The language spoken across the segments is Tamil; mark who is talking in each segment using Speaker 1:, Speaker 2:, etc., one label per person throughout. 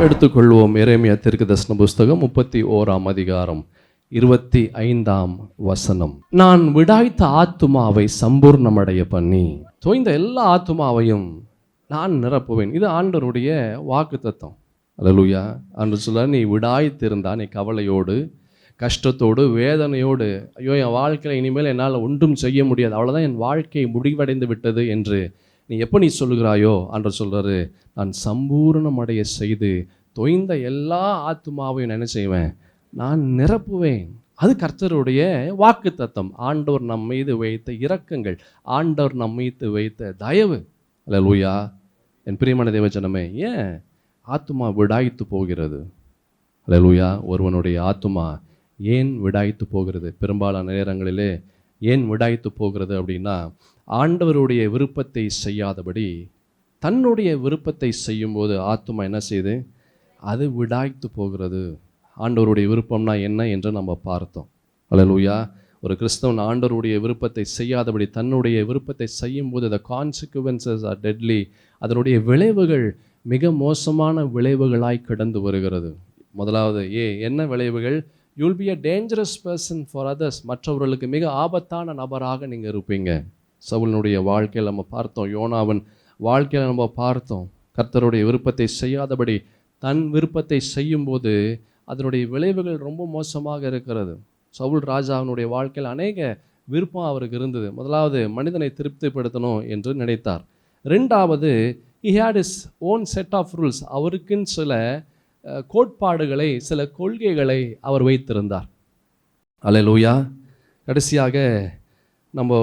Speaker 1: எடுத்துக்கொள்வோம். எரேமியா தீர்க்கதரிசன புஸ்தகம் 31 அதிகாரம் 25 நான் விடாய்த்த ஆத்துமாவை சம்பூர்ணமடைய பண்ணி தோய்ந்த எல்லா ஆத்துமாவையும் நான் நிரப்புவேன். இது ஆண்டவருடைய வாக்குத்தத்தம். அல்லேலூயா. ஆண்டவர் சொல்றார், நீ விடாய்த்திருந்தா, நீ கவலையோடு கஷ்டத்தோடு வேதனையோடு, ஐயோ என் வாழ்க்கையில் இனிமேல் என்னால் ஒன்றும் செய்ய முடியாது, அவ்வளோதான், என் வாழ்க்கை முடிவடைந்து விட்டது என்று நீ சொல்லுகிறாயோ, ஆண்டவர் சொல்கிறாரு, நான் சம்பூர்ணமடைய செய்து தொய்ந்த எல்லா ஆத்துமாவையும் என்ன செய்வேன், நான் நிரப்புவேன். அது கர்த்தருடைய வாக்குத்தத்தம். ஆண்டவர் நம் மீது வைத்த இரக்கங்கள், ஆண்டவர் நம் மீது வைத்த தயவு. அல்லேலூயா. என் பிரியமான தேவஜனமே, ஏன் ஆத்துமா விடாய்த்து போகிறது? அல்லேலூயா. ஒருவனுடைய ஆத்துமா ஏன் விடாய்த்து போகிறது? பெரும்பாலான நேரங்களிலே ஏன் விடாய்த்து போகிறது அப்படின்னா, ஆண்டவருடைய விருப்பத்தை செய்யாதபடி தன்னுடைய விருப்பத்தை செய்யும்போது ஆத்துமா என்ன செய்யுது? அது விடாய்த்து போகிறது. ஆண்டவருடைய விருப்பம்னா என்ன என்று நம்ம பார்த்தோம். அல்லேலூயா. ஒரு கிறிஸ்தவன் ஆண்டவருடைய விருப்பத்தை செய்யாதபடி தன்னுடைய விருப்பத்தை செய்யும்போது the consequences are deadly. அதனுடைய விளைவுகள் மிக மோசமான விளைவுகளாய் கடந்து வருகிறது. முதலாவது என்ன விளைவுகள்? you will be a dangerous person for others. மற்றவர்களுக்கு மிக ஆபத்தான நபராக நீங்கள் இருப்பீங்க. சவுலினுடைய வாழ்க்கையில் நம்ம பார்த்தோம், யோனாவின் வாழ்க்கையில் நம்ம பார்த்தோம். கர்த்தருடைய விருப்பத்தை செய்யாதபடி தன் விருப்பத்தை செய்யும்போது அதனுடைய விளைவுகள் ரொம்ப மோசமாக இருக்கிறது. சவுல் ராஜாவினுடைய வாழ்க்கையில் அநேக விருப்பம் அவருக்கு இருந்தது. முதலாவது, மனிதனை திருப்திப்படுத்தணும் என்று நினைத்தார். ரெண்டாவது, he had his own set of rules. அவருக்குன்னு சில கோட்பாடுகளை, சில கொள்கைகளை அவர் வைத்திருந்தார். அல்லேலூயா. கடைசியாக நம்ம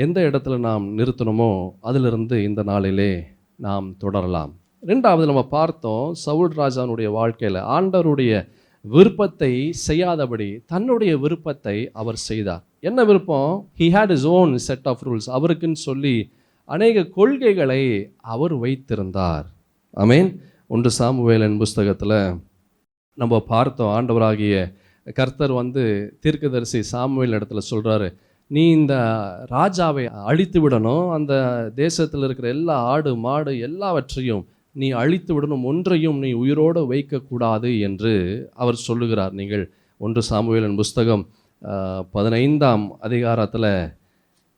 Speaker 1: எந்த இடத்துல நாம் நிறுத்தணுமோ அதிலிருந்து இந்த நாளிலே நாம் தொடரலாம். ரெண்டாவது, நம்ம பார்த்தோம் சவுல் ராஜானுடைய வாழ்க்கையில் ஆண்டவருடைய விருப்பத்தை செய்யாதபடி தன்னுடைய விருப்பத்தை அவர் செய்தார். என்ன விருப்பம்? he had his own set of rules. அவருக்குன்னு சொல்லி அநேக கொள்கைகளை அவர் வைத்திருந்தார். ஆமென். 1 சாமுவேலின் புஸ்தகத்தில் நம்ம பார்த்தோம், ஆண்டவராகிய கர்த்தர் தீர்க்கதரிசி சாமுவேல் இடத்துல சொல்கிறாரு, நீ இந்த ராஜாவை அழித்து விடணும், அந்த தேசத்தில் இருக்கிற எல்லா ஆடு மாடு எல்லாவற்றையும் நீ அழித்து விடணும், ஒன்றையும் நீ உயிரோடு வைக்கக்கூடாது என்று அவர் சொல்லுகிறார். நீங்கள் 1 சாமுவேலின் புஸ்தகம் 15 அதிகாரத்தில்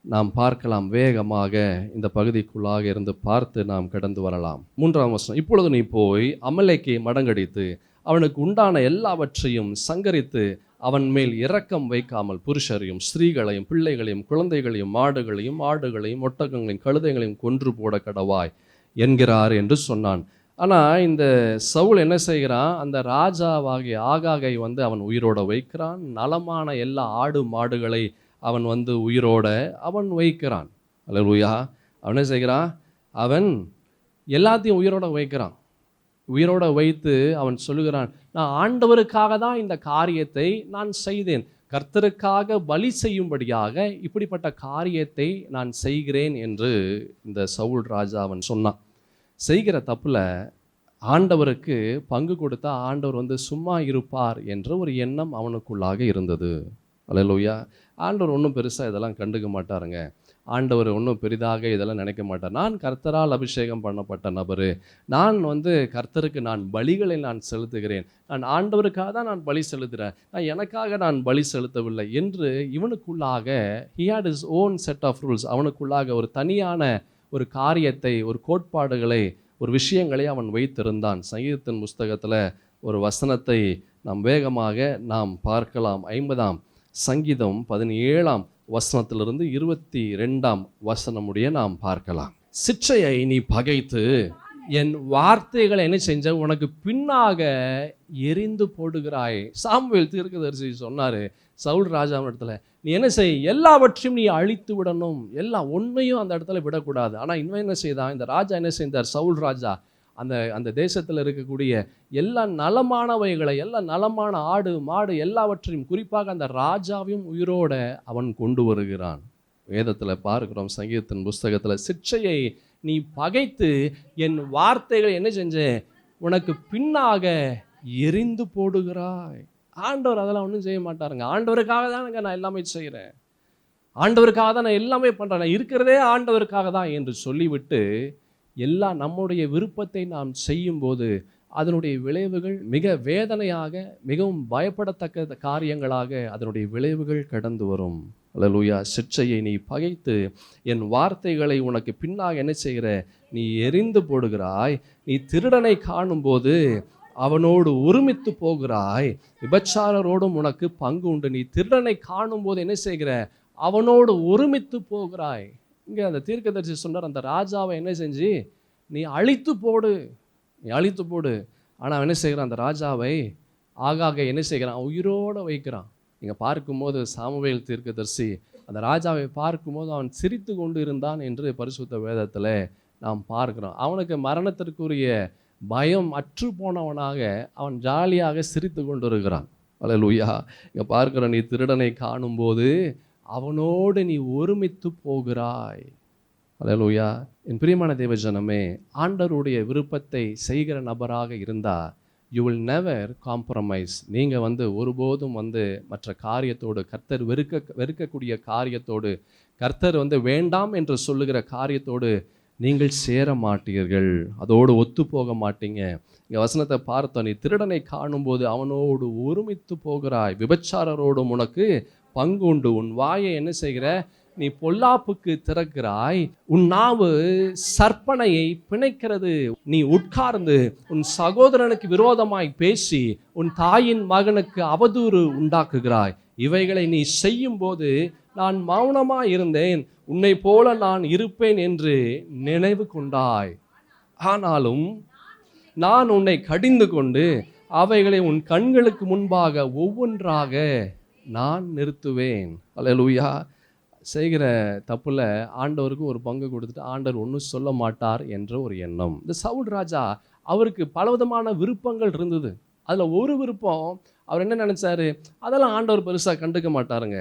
Speaker 1: நாம் பார்க்கலாம். வேகமாக இந்த பகுதிக்குள்ளாக இருந்து பார்த்து நாம் கடந்து வரலாம். 3ஆம் வசனம், இப்பொழுது நீ போய் அமலேக்கை மடங்கடித்து அவனுக்கு உண்டான எல்லாவற்றையும் சங்கரித்து அவன் மேல் இரக்கம் வைக்காமல் புருஷரையும் ஸ்திரீகளையும் பிள்ளைகளையும் குழந்தைகளையும் மாடுகளையும் ஆடுகளையும் ஒட்டகங்களையும் கழுதைகளையும் கொன்று போட கடவாய் என்கிறார் என்று சொன்னான். ஆனால் இந்த சவுல் என்ன செய்கிறான்? அந்த ராஜாவாகிய ஆகாகை அவன் உயிரோட வைக்கிறான். நலமான எல்லா ஆடு மாடுகளை அவன் உயிரோட அவன் வைக்கிறான். அல்லேலூயா. அவன் என்ன செய்கிறான்? அவன் எல்லாத்தையும் உயிரோட வைக்கிறான். உயிரோட வைத்து அவன் சொல்லுகிறான், நான் ஆண்டவருக்காக தான் இந்த காரியத்தை நான் செய்தேன், கர்த்தருக்காக பலி செய்யும்படியாக இப்படிப்பட்ட காரியத்தை நான் செய்கிறேன் என்று இந்த சவுல் ராஜா அவன் சொன்னான். செய்கிற தப்புல ஆண்டவருக்கு பங்கு கொடுத்தா ஆண்டவர் சும்மா இருப்பார் என்ற ஒரு எண்ணம் அவனுக்குள்ளாக இருந்தது. அல்லேலூயா. ஆண்டவர் ஒன்றும் பெருசாக இதெல்லாம் கண்டுக்க மாட்டாருங்க. ஆண்டவர் ஒன்றும் பெரிதாக இதெல்லாம் நினைக்க மாட்டார். நான் கர்த்தரால் அபிஷேகம் பண்ணப்பட்ட நபர், நான் கர்த்தருக்கு நான் பலிகளை நான் செலுத்துகிறேன், நான் ஆண்டவருக்காக தான் நான் பலி செலுத்துகிறேன், நான் எனக்காக நான் பலி செலுத்தவில்லை என்று இவனுக்குள்ளாக he had his own set of rules. அவனுக்குள்ளாக ஒரு தனியான ஒரு காரியத்தை, ஒரு கோட்பாடுகளை, ஒரு விஷயங்களை அவன் வைத்திருந்தான். சங்கீதத்தின் புஸ்தகத்தில் ஒரு வசனத்தை நாம் வேகமாக நாம் பார்க்கலாம். 50ஆம் சங்கீதம் 17ஆம் வசனத்திலிருந்து 22ஆம் வசனமுடைய நாம் பார்க்கலாம். சிற்றையை நீ பகைத்து என் வார்த்தைகளை என்ன செஞ்ச, உனக்கு பின்னாக எரிந்து போடுகிறாய். சாமுவேல் தீர்க்கதரிசி சொன்னார் சவுல் ராஜாவின் இடத்துல, நீ என்ன செய், எல்லாவற்றையும் நீ அழித்து விடணும், ஒன்றையும் அந்த இடத்துல விடக்கூடாது. ஆனால் இன்னும் என்ன செய்தான் இந்த ராஜா? என்ன செய்தார்? சவுல் ராஜா அந்த தேசத்தில் இருக்கக்கூடிய எல்லா நலமானவைகளை, எல்லா நலமான ஆடு மாடு எல்லாவற்றையும், குறிப்பாக அந்த ராஜாவையும் உயிரோட அவன் கொண்டு வருகிறான். வேதத்தில் பார்க்கிறோம், சங்கீதத்தின் புஸ்தகத்தில், சிற்றையை நீ பகைத்து என் வார்த்தைகளை என்ன செஞ்ச, உனக்கு பின்னாக எரிந்து போடுகிறாய். ஆண்டவர் அதெல்லாம் ஒன்றும் செய்ய மாட்டாருங்க. ஆண்டவருக்காக தானுங்க நான் எல்லாமே செய்கிறேன், ஆண்டவருக்காக தான் நான் எல்லாமே பண்ணுறேன், நான் இருக்கிறதே ஆண்டவருக்காக தான் என்று சொல்லிவிட்டு நம்முடைய விருப்பத்தை நாம் செய்யும்போது அதனுடைய விளைவுகள் மிக வேதனையாக, மிகவும் பயப்படத்தக்க காரியங்களாக அதனுடைய விளைவுகள் கடந்து வரும். அல்லேலூயா. சிற்றையை நீ பகைத்து என் வார்த்தைகளை உனக்கு பின்னாக என்ன செய்கிற, நீ எரிந்து போடுகிறாய். நீ திருடனை காணும்போது அவனோடு ஒருமித்து போகிறாய். விபச்சாரரோடும் உனக்கு பங்கு உண்டு. நீ திருடனை காணும்போது என்ன செய்கிற, அவனோடு ஒருமித்து போகிறாய். இங்கே அந்த தீர்க்கதரிசி சொன்னார், அந்த ராஜாவை என்ன செஞ்சு நீ அழித்து போடு, நீ அழித்து போடு. ஆனால் என்ன செய்கிறான், அந்த ராஜாவை ஆகாக என்ன செய்கிறான், உயிரோடு வைக்கிறான். நீங்கள் பார்க்கும்போது சாமுவேல் தீர்க்கதரிசி அந்த ராஜாவை பார்க்கும்போது அவன் சிரித்து கொண்டு இருந்தான் என்று பரிசுத்த வேதத்தில் நாம் பார்க்கிறோம். அவனுக்கு மரணத்திற்குரிய பயம் அற்று போனவனாக அவன் ஜாலியாக சிரித்து கொண்டு இருக்கிறான். அல்லேலூயா. இங்கே பார்க்கிறோம், நீ திருடனை காணும்போது அவனோடு நீ ஒருமித்து போகிறாய். அல்லேலூயா. என் பிரியமான தேவஜனமே, ஆண்டவருடைய விருப்பத்தை செய்கிற நபராக இருந்தால் யூ வில் நெவர் காம்ப்ரமைஸ். நீங்கள் ஒருபோதும் மற்ற காரியத்தோடு, கர்த்தர் வெறுக்கக்கூடிய காரியத்தோடு, கர்த்தர் வேண்டாம் என்று சொல்லுகிற காரியத்தோடு நீங்கள் சேர மாட்டீர்கள், அதோடு ஒத்து போக மாட்டீங்க. இங்கே வசனத்தை பார்த்தோம், நீ திருடனை காணும்போது அவனோடு ஒருமித்து போகிறாய். விபச்சாரரோடும் உனக்கு பங்கு உண்டு. உன் வாயை என்ன செய்கிற, நீ பொல்லாப்புக்கு திறக்கிறாய். உன் நாவு சற்பனையை பிணைக்கிறது. நீ உட்கார்ந்து உன் சகோதரனுக்கு விரோதமாய் பேசி உன் தாயின் மகனுக்கு அவதூறு உண்டாக்குகிறாய். இவைகளை நீ செய்யும் போது நான் மௌனமாய் இருந்தேன், உன்னை போல நான் இருப்பேன் என்று நினைவு கொண்டாய். ஆனாலும் நான் உன்னை கடிந்து கொண்டு அவைகளை உன் கண்களுக்கு முன்பாக ஒவ்வொன்றாக நான் நிறுத்துவேன். அல்லேலூயா. செய்கிற தப்புல ஆண்டவருக்கு ஒரு பங்கு கொடுத்துட்டு ஆண்டவர் ஒன்றும் சொல்ல மாட்டார் என்ற ஒரு எண்ணம். இந்த சவுல் ராஜா, அவருக்கு பலவிதமான விருப்பங்கள் இருந்தது. அதில் ஒரு விருப்பம், அவர் என்ன நினைச்சாரு, அதெல்லாம் ஆண்டவர் பெருசாக கண்டுக்க மாட்டாருங்க.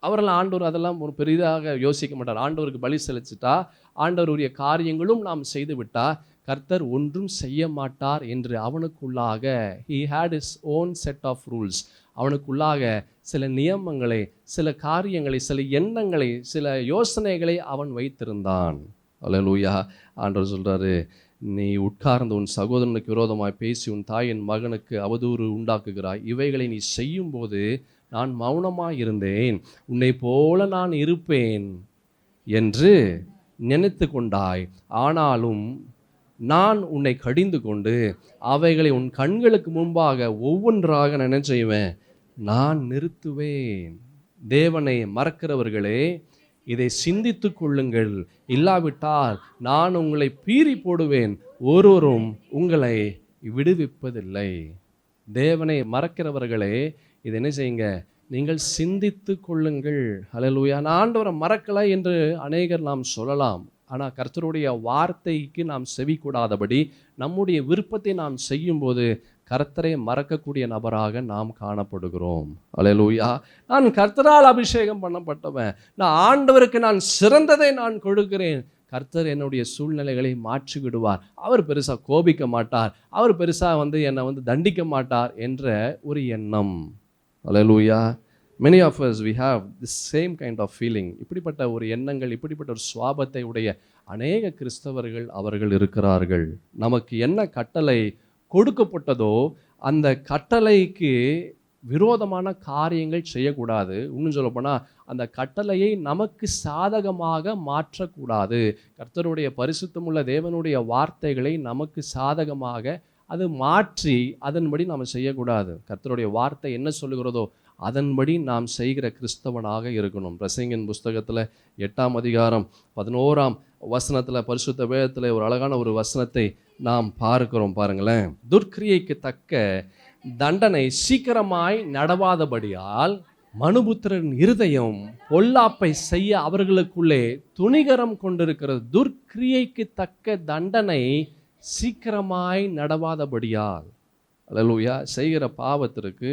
Speaker 1: அவரெல்லாம் ஆண்டவர் அதெல்லாம் ஒரு பெரிதாக யோசிக்க மாட்டார். ஆண்டவருக்கு பலி செலுத்திட்டா, ஆண்டவருடைய காரியங்களும் நாம் செய்து விட்டா கர்த்தர் ஒன்றும் செய்ய மாட்டார் என்று அவனுக்குள்ளாக he had his own set of rules. அவனுக்குள்ளாக சில நியமங்களை, சில காரியங்களை, சில எண்ணங்களை, சில யோசனைகளை அவன் வைத்திருந்தான். அல்லேலூயா. ஆண்டவர் சொல்றாரு, நீ உட்கார்ந்து உன் சகோதரனுக்கு விரோதமாய் பேசி உன் தாயின் மகனுக்கு அவதூறு உண்டாக்குகிறாய். இவைகளை நீ செய்யும் போது நான் மௌனமாய் இருந்தேன், உன்னை போல நான் இருப்பேன் என்று நினைத்து கொண்டாய். ஆனாலும் நான் உன்னை கடிந்து கொண்டு அவைகளை உன் கண்களுக்கு முன்பாக ஒவ்வொன்றாக என்ன செய்வேன், நான் நிறுத்துவேன். தேவனை மறக்கிறவர்களே, இதை சிந்தித்து கொள்ளுங்கள். இல்லாவிட்டால் நான் உங்களை பீறி போடுவேன், ஒருவரும் உங்களை விடுவிப்பதில்லை. தேவனை மறக்கிறவர்களே, இதை என்ன செய்யுங்க, நீங்கள் சிந்தித்து கொள்ளுங்கள். அல்லேலூயா. நான் ஆண்டவரை மறக்கலை என்று அநேகர் நாம் சொல்லலாம். ஆனால் கர்த்தருடைய வார்த்தைக்கு நாம் செவி கூடாதபடி நம்முடைய விருப்பத்தை நாம் செய்யும்போது கர்த்தரை மறக்கக்கூடிய நபராக நாம் காணப்படுகிறோம். அல்லேலூயா. நான் கர்த்தரால் அபிஷேகம் பண்ணப்பட்டவன், நான் ஆண்டவருக்கு நான் சிறந்ததை நான் கொடுக்கிறேன். கர்த்தர் என்னுடைய சூழ்நிலைகளை மாற்றி விடுவார். அவர் பெருசாக கோபிக்க மாட்டார், அவர் பெருசாக என்னை தண்டிக்க மாட்டார் என்ற ஒரு எண்ணம். அல்லேலூயா. Many of us we have this same kind of feeling. இப்படிப்பட்ட ஒரு எண்ணங்கள், இப்படிப்பட்ட ஒரு சுவாபத்தை உடைய அநேக கிறிஸ்தவர்கள் அவர்கள் இருக்கிறார்கள். நமக்கு என்ன கட்டளை கொடுக்கப்பட்டதோ அந்த கட்டளைக்கு விரோதமான காரியங்கள் செய்யக்கூடாது. இன்னும் சொல்லப்போனால் அந்த கட்டளையை நமக்கு சாதகமாக மாற்றக்கூடாது. கர்த்தருடைய பரிசுத்தமுள்ள தேவனுடைய வார்த்தைகளை நமக்கு சாதகமாக அது மாற்றி அதன்படி நாம் செய்யக்கூடாது. கர்த்தருடைய வார்த்தை என்ன சொல்லுகிறதோ அதன்படி நாம் செய்கிற கிறிஸ்தவனாக இருக்கணும். பிரசங்கின் புஸ்தகத்தில் 8ஆம் அதிகாரம் 11ஆம் வசனத்தில், பரிசுத்த வேதத்தில் ஒரு அழகான ஒரு வசனத்தை நாம் பார்க்கிறோம். பாருங்களேன். துர்க்கிரியைக்கு தக்க தண்டனை சீக்கிரமாய் நடவாதபடியால் மனுபுத்திரன் இருதயம் பொல்லாப்பை செய்ய அவர்களுக்குள்ளே துணிகரம் கொண்டிருக்கிறது. துர்க்கிரியைக்கு தக்க தண்டனை சீக்கிரமாய் நடவாதபடியால். அல்லேலூயா. செய்கிற பாவத்திற்கு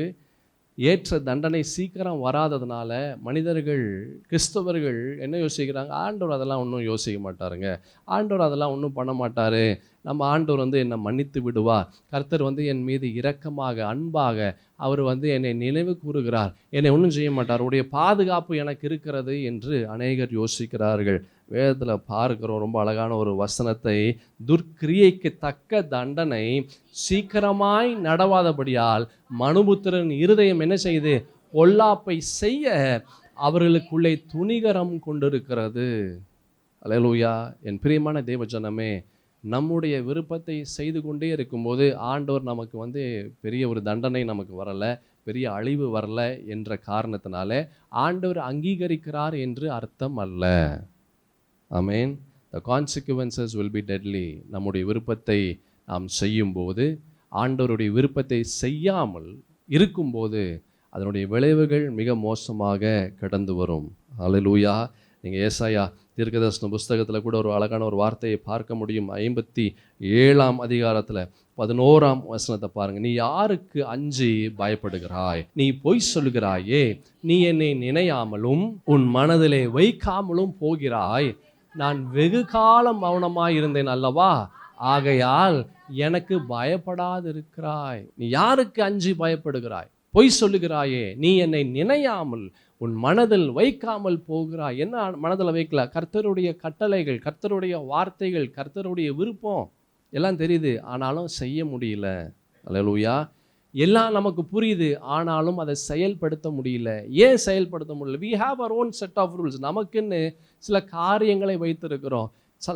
Speaker 1: ஏற்ற தண்டனை சீக்கிரம் வராததுனால மனிதர்கள், கிறிஸ்தவர்கள் என்ன யோசிக்கிறாங்க, ஆண்டவர் அதெல்லாம் ஒன்றும் யோசிக்க மாட்டாருங்க, ஆண்டவர் அதெல்லாம் ஒன்றும் பண்ண மாட்டார், நம்ம ஆண்டவர் என்னை மன்னித்து விடுவார், கர்த்தர் என் மீது இரக்கமாக அன்பாக அவர் என்னை நினைவு கூறுகிறார், என்னை ஒன்றும் செய்ய மாட்டார், அவருடைய பாதுகாப்பு எனக்கு இருக்கிறது என்று அநேகர் யோசிக்கிறார்கள். வேதத்தில் பார்க்கிறோம் ரொம்ப அழகான ஒரு வசனத்தை, துர்க்கிரியைக்கு தக்க தண்டனை சீக்கிரமாய் நடவாதபடியால் மனுபுத்திரன் இருதயம் என்ன செய்து பொல்லாப்பை செய்ய அவர்களுக்குள்ளே துணிகரம் கொண்டிருக்கிறது. அல்லேலூயா. என் பிரியமான தேவஜனமே, நம்முடைய விருப்பத்தை செய்து கொண்டே இருக்கும்போது ஆண்டவர் நமக்கு பெரிய ஒரு தண்டனை நமக்கு வரலை, பெரிய அழிவு வரல என்ற காரணத்தினால ஆண்டவர் அங்கீகரிக்கிறார் என்று அர்த்தம் அல்ல. ஆமென். The consequences will be deadly. நம்முடைய விருப்பத்தை நாம் செய்யும்போது, ஆண்டவருடைய விருப்பத்தை செய்யாமல் இருக்கும்போது அதனுடைய விளைவுகள் மிக மோசமாக கடந்து வரும். அல்லேலூயா. நீங்கள் ஏசாயா தீர்க்கதரிசன புஸ்தகத்தில் கூட ஒரு அழகான ஒரு வார்த்தையை பார்க்க முடியும். 57ஆம் அதிகாரத்தில் 11ஆம் வசனத்தை பாருங்க. நீ யாருக்கு அஞ்சி பயப்படுகிறாய்? நீ பொய் சொல்கிறாயே, நீ என்னை நினையாமலும் உன் மனதிலே வைக்காமலும் போகிறாய். நான் வெகு காலம் மௌனமாய் இருந்தேன் அல்லவா, ஆகையால் எனக்கு பயப்படாதிருக்கிறாய். நீ யாருக்கு அஞ்சி பயப்படுகிறாய்? பொய் சொல்லுகிறாயே, நீ என்னை நினையாமல் உன் மனதில் வைக்காமல் போகிறாய். என்ன மனதில் வைக்கல? கர்த்தருடைய கட்டளைகள், கர்த்தருடைய வார்த்தைகள், கர்த்தருடைய விருப்பம் எல்லாம் தெரியுது, ஆனாலும் செய்ய முடியல. அல்லேலூயா. எல்லாம் நமக்கு புரியுது, ஆனாலும் அதை செயல்படுத்த முடியல. ஏன் செயல்படுத்த முடியல? we have our own set of rules. நமக்குன்னு சில காரியங்களை வைத்திருக்கிறோம்,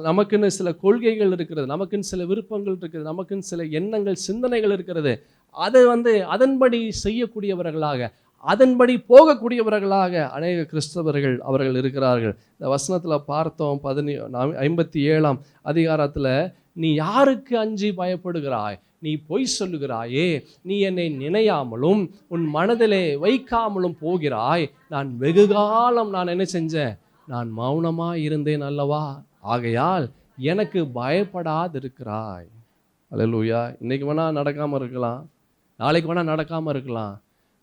Speaker 1: நமக்குன்னு சில கொள்கைகள் இருக்கிறது, நமக்குன்னு சில விருப்பங்கள் இருக்கிறது, நமக்குன்னு சில எண்ணங்கள் சிந்தனைகள் இருக்கிறது. அதை அதன்படி செய்யக்கூடியவர்களாக, அதன்படி போகக்கூடியவர்களாக அநேக கிறிஸ்தவர்கள் அவர்கள் இருக்கிறார்கள். இந்த வசனத்தில் பார்த்தோம் 57ஆம் அதிகாரத்தில், நீ யாருக்கு அஞ்சி பயப்படுகிறாய்? நீ பொய் சொல்லுகிறாயே, நீ என்னை நினையாமலும் உன் மனதிலே வைக்காமலும் போகிறாய். நான் வெகு காலம் நான் என்ன செஞ்சேன்? நான் மௌனமாக இருந்தேன் அல்லவா, ஆகையால் எனக்கு பயப்படாதிருக்கிறாய். அல்லேலூயா. இன்னைக்கு வேணால் நடக்காமல் இருக்கலாம், நாளைக்கு வேணால் நடக்காமல் இருக்கலாம்,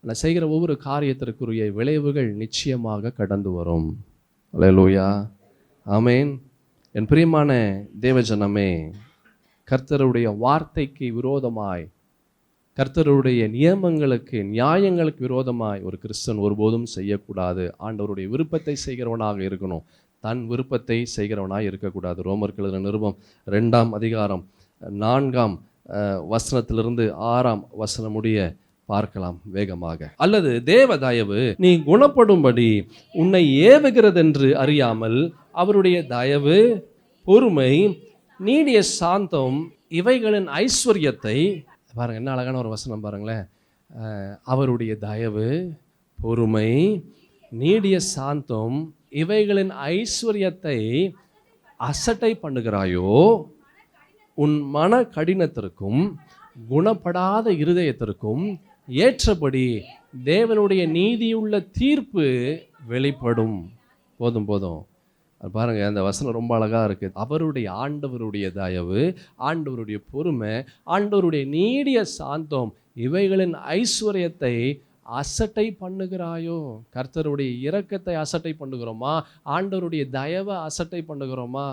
Speaker 1: நான் செய்கிற ஒவ்வொரு காரியத்திற்குரிய விளைவுகள் நிச்சயமாக கடந்து வரும். அல்லேலூயா. ஆமென். என் பிரியமான தேவஜனமே, கர்த்தருடைய வார்த்தைக்கு விரோதமாய், கர்த்தருடைய நியமங்களுக்கு நியாயங்களுக்கு விரோதமாய் ஒரு கிறிஸ்தன் ஒருபோதும் செய்யக்கூடாது. ஆண்டவருடைய விருப்பத்தை செய்கிறவனாக இருக்கணும், தன் விருப்பத்தை செய்கிறவனாக இருக்கக்கூடாது. ரோமருக்கு எழுதின நிருபம் 2ஆம் அதிகாரம் 4ஆம் வசனத்திலிருந்து 6ஆம் வசனம் முடிய பார்க்கலாம் வேகமாக. அல்லது தேவ தயவு நீ குணப்படும்படி உன்னை ஏவுகிறதென்று அறியாமல் அவருடைய தயவு, பொறுமை, நீடிய சாந்தம் இவைகளின் ஐஸ்வர்யத்தை பாருங்க. என்ன அழகான ஒரு வசனம் பாருங்களேன். அவருடைய தயவு, பொறுமை, நீடிய சாந்தம் இவைகளின் ஐஸ்வர்யத்தை அசட்டை பண்ணுகிறாயோ, உன் மன கடினத்திற்கும் குணப்படாத இருதயத்திற்கும் ஏற்றபடி தேவனுடைய நீதியுள்ள தீர்ப்பு வெளிப்படும். போதும் போதும் பாருங்க, அந்த வசனம் ரொம்ப அழகா இருக்கு. அவருடைய ஆண்டவருடைய தயவு, ஆண்டவருடைய பொறுமை, ஆண்டவருடைய நீடிய சாந்தம் இவைகளின் ஐஸ்வர்யத்தை அசட்டை பண்ணுகிறாயோ. கர்த்தருடைய இரக்கத்தை அசட்டை பண்ணுகிறோமா? ஆண்டவருடைய தயவை அசட்டை பண்ணுகிறோமா?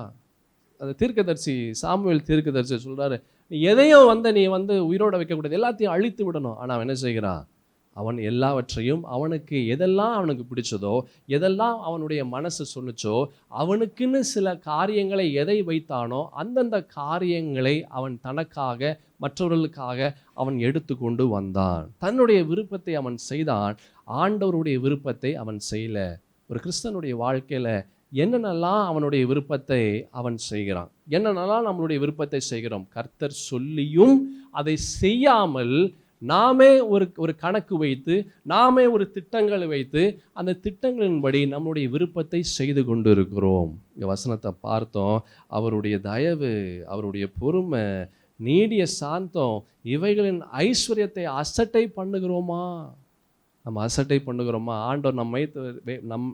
Speaker 1: அந்த தீர்க்கதரிசி சாமுவேல் தீர்க்கதரிசி சொல்றாரு, நீ எதையும் நீ உயிரோட வைக்கக்கூடாது, எல்லாத்தையும் அழித்து விடணும். ஆனால் அவன் என்ன செய்கிறான்? அவன் எல்லாவற்றையும், அவனுக்கு எதெல்லாம் அவனுக்கு பிடிச்சதோ, எதெல்லாம் அவனுடைய மனசு சொன்னிச்சோ, அவனுக்குன்னு சில காரியங்களை எதை வைத்தானோ அந்தந்த காரியங்களை அவன் தனக்காக, மற்றவர்களுக்காக அவன் எடுத்து கொண்டு வந்தான். தன்னுடைய விருப்பத்தை அவன் செய்தான், ஆண்டவருடைய விருப்பத்தை அவன் செய்யல. ஒரு கிறிஸ்தனுடைய வாழ்க்கையில் என்னென்னலாம் அவனுடைய விருப்பத்தை அவன் செய்கிறான், என்னென்னலாம் நம்மளுடைய விருப்பத்தை செய்கிறோம், கர்த்தர் சொல்லியும் அதை செய்யாமல் நாமே ஒரு கணக்கு வைத்து, நாமே ஒரு திட்டங்களை வைத்து, அந்த திட்டங்களின்படி நம்முடைய விருப்பத்தை செய்து கொண்டு இருக்கிறோம். இந்த வசனத்தை பார்த்தோம். அவருடைய தயவு, அவருடைய பொறுமை, நீடிய சாந்தம் இவைகளின் ஐஸ்வர்யத்தை அசட்டை பண்ணுகிறோமா? நம்ம அசட்டை பண்ணுகிறோமா? ஆண்டவர்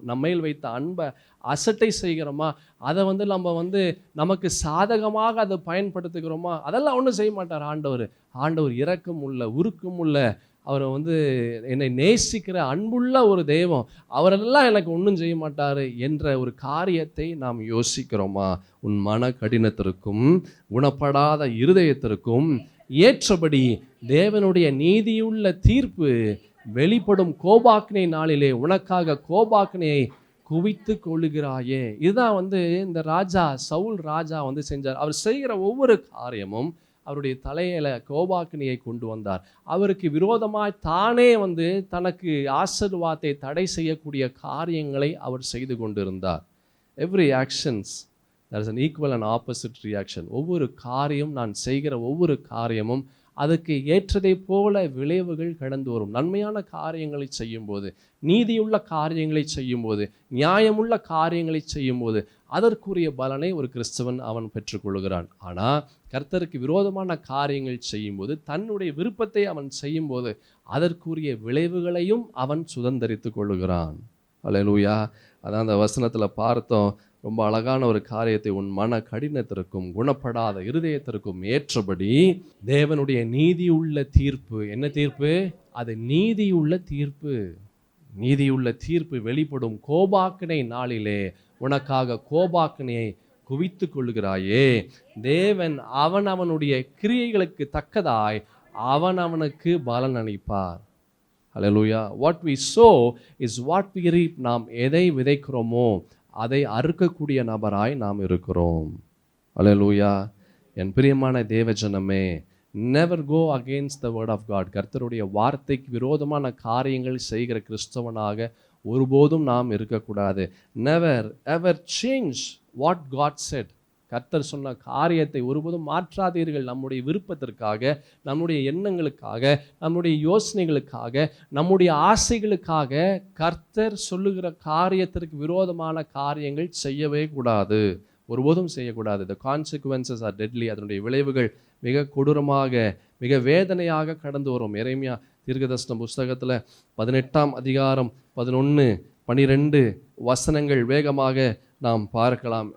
Speaker 1: நம்மையில் வைத்த அன்பை அசட்டை செய்கிறோமா? அதை நம்ம நமக்கு சாதகமாக அதை பயன்படுத்துகிறோமா? அதெல்லாம் ஒன்றும் செய்ய மாட்டார் ஆண்டவர். ஆண்டவர் இரக்கம் உள்ள, உருக்கம் உள்ள, அவர் என்னை நேசிக்கிற அன்புள்ள ஒரு தெய்வம். அவரெல்லாம் எனக்கு ஒன்றும் செய்ய மாட்டார் என்ற ஒரு காரியத்தை நாம் யோசிக்கிறோமா? உன் மன கடினத்திற்கும் குணப்படாத இருதயத்திற்கும் ஏற்றபடி தேவனுடைய நீதியுள்ள தீர்ப்பு வெளிப்படும். கோபாக்னை நாளிலே உனக்காக கோபாக்னையை குவித்து கொள்ளுகிறாயே. இதுதான் இந்த ராஜா சவுல் ராஜா செஞ்சார். அவர் செய்கிற ஒவ்வொரு காரியமும் அவருடைய தலையில கோபாக்கினியை கொண்டு வந்தார். அவருக்கு விரோதமாய் தானே தனக்கு ஆசீர்வாதத்தை தடை செய்யக்கூடிய காரியங்களை அவர் செய்து கொண்டிருந்தார். Every actions there is an equal and opposite reaction. ஒவ்வொரு காரியம், நான் செய்கிற ஒவ்வொரு காரியமும் அதுக்கு ஏற்றதை போல விளைவுகள் கடந்து வரும். நன்மையான காரியங்களை செய்யும்போது, நீதியுள்ள காரியங்களை செய்யும்போது, நியாயமுள்ள காரியங்களை செய்யும்போது அதற்குரிய பலனை ஒரு கிறிஸ்தவன் அவன் பெற்றுக்கொள்கிறான். ஆனால் கர்த்தருக்கு விரோதமான காரியங்கள் செய்யும்போது, தன்னுடைய விருப்பத்தை அவன் செய்யும்போது அதற்குரிய விளைவுகளையும் அவன் சுதந்தரித்து கொள்ளுகிறான். அல்லேலூயா. அதான் அந்த வசனத்தில் பார்த்தோம். ரொம்ப அழகான ஒரு காரியத்தை, உன் மன கடினத்திற்கும் குணப்படாத இருதயத்திற்கும் ஏற்றபடி தேவனுடைய நீதியுள்ள தீர்ப்பு. என்ன தீர்ப்பு? அது நீதியுள்ள தீர்ப்பு. நீதியுள்ள தீர்ப்பு வெளிப்படும் கோபாக்கினை நாளிலே உனக்காக கோபாக்கினையை குவித்து கொள்ளுகிறாயே. தேவன் அவனுடைய கிரியைகளுக்கு தக்கதாய் அவனுக்கு பலன் அளிப்பார். அல்லேலூயா. What we sow is what we reap. நாம் எதை விதைக்கிறோமோ அதை அறுக்கக்கூடிய நபராய் நாம் இருக்கிறோம். அல்லேலூயா. என் பிரியமான தேவஜனமே, never go against the word of God. கர்த்தருடைய வார்த்தைக்கு விரோதமான காரியங்கள் செய்கிற கிறிஸ்தவனாக ஒருபோதும் நாம் இருக்கக்கூடாது. never ever change what God said. கர்த்தர் சொன்ன காரியத்தை ஒருபோதும் மாற்றாதீர்கள். நம்முடைய விருப்பத்திற்காக, நம்முடைய எண்ணங்களுக்காக, நம்முடைய யோசனைகளுக்காக, நம்முடைய ஆசைகளுக்காக கர்த்தர் சொல்லுகிற காரியத்திற்கு விரோதமான காரியங்கள் செய்யவே கூடாது. ஒருபோதும் செய்யக்கூடாது. The consequences are deadly. அதனுடைய விளைவுகள் மிக கொடூரமாக, மிக வேதனையாக கடந்து வரும். எரேமியா தீர்க்கதரிசன புஸ்தகத்தில் 18ஆம் அதிகாரம் 11, 12 வசனங்கள் வேகமாக நாம் பார்க்கலாம்.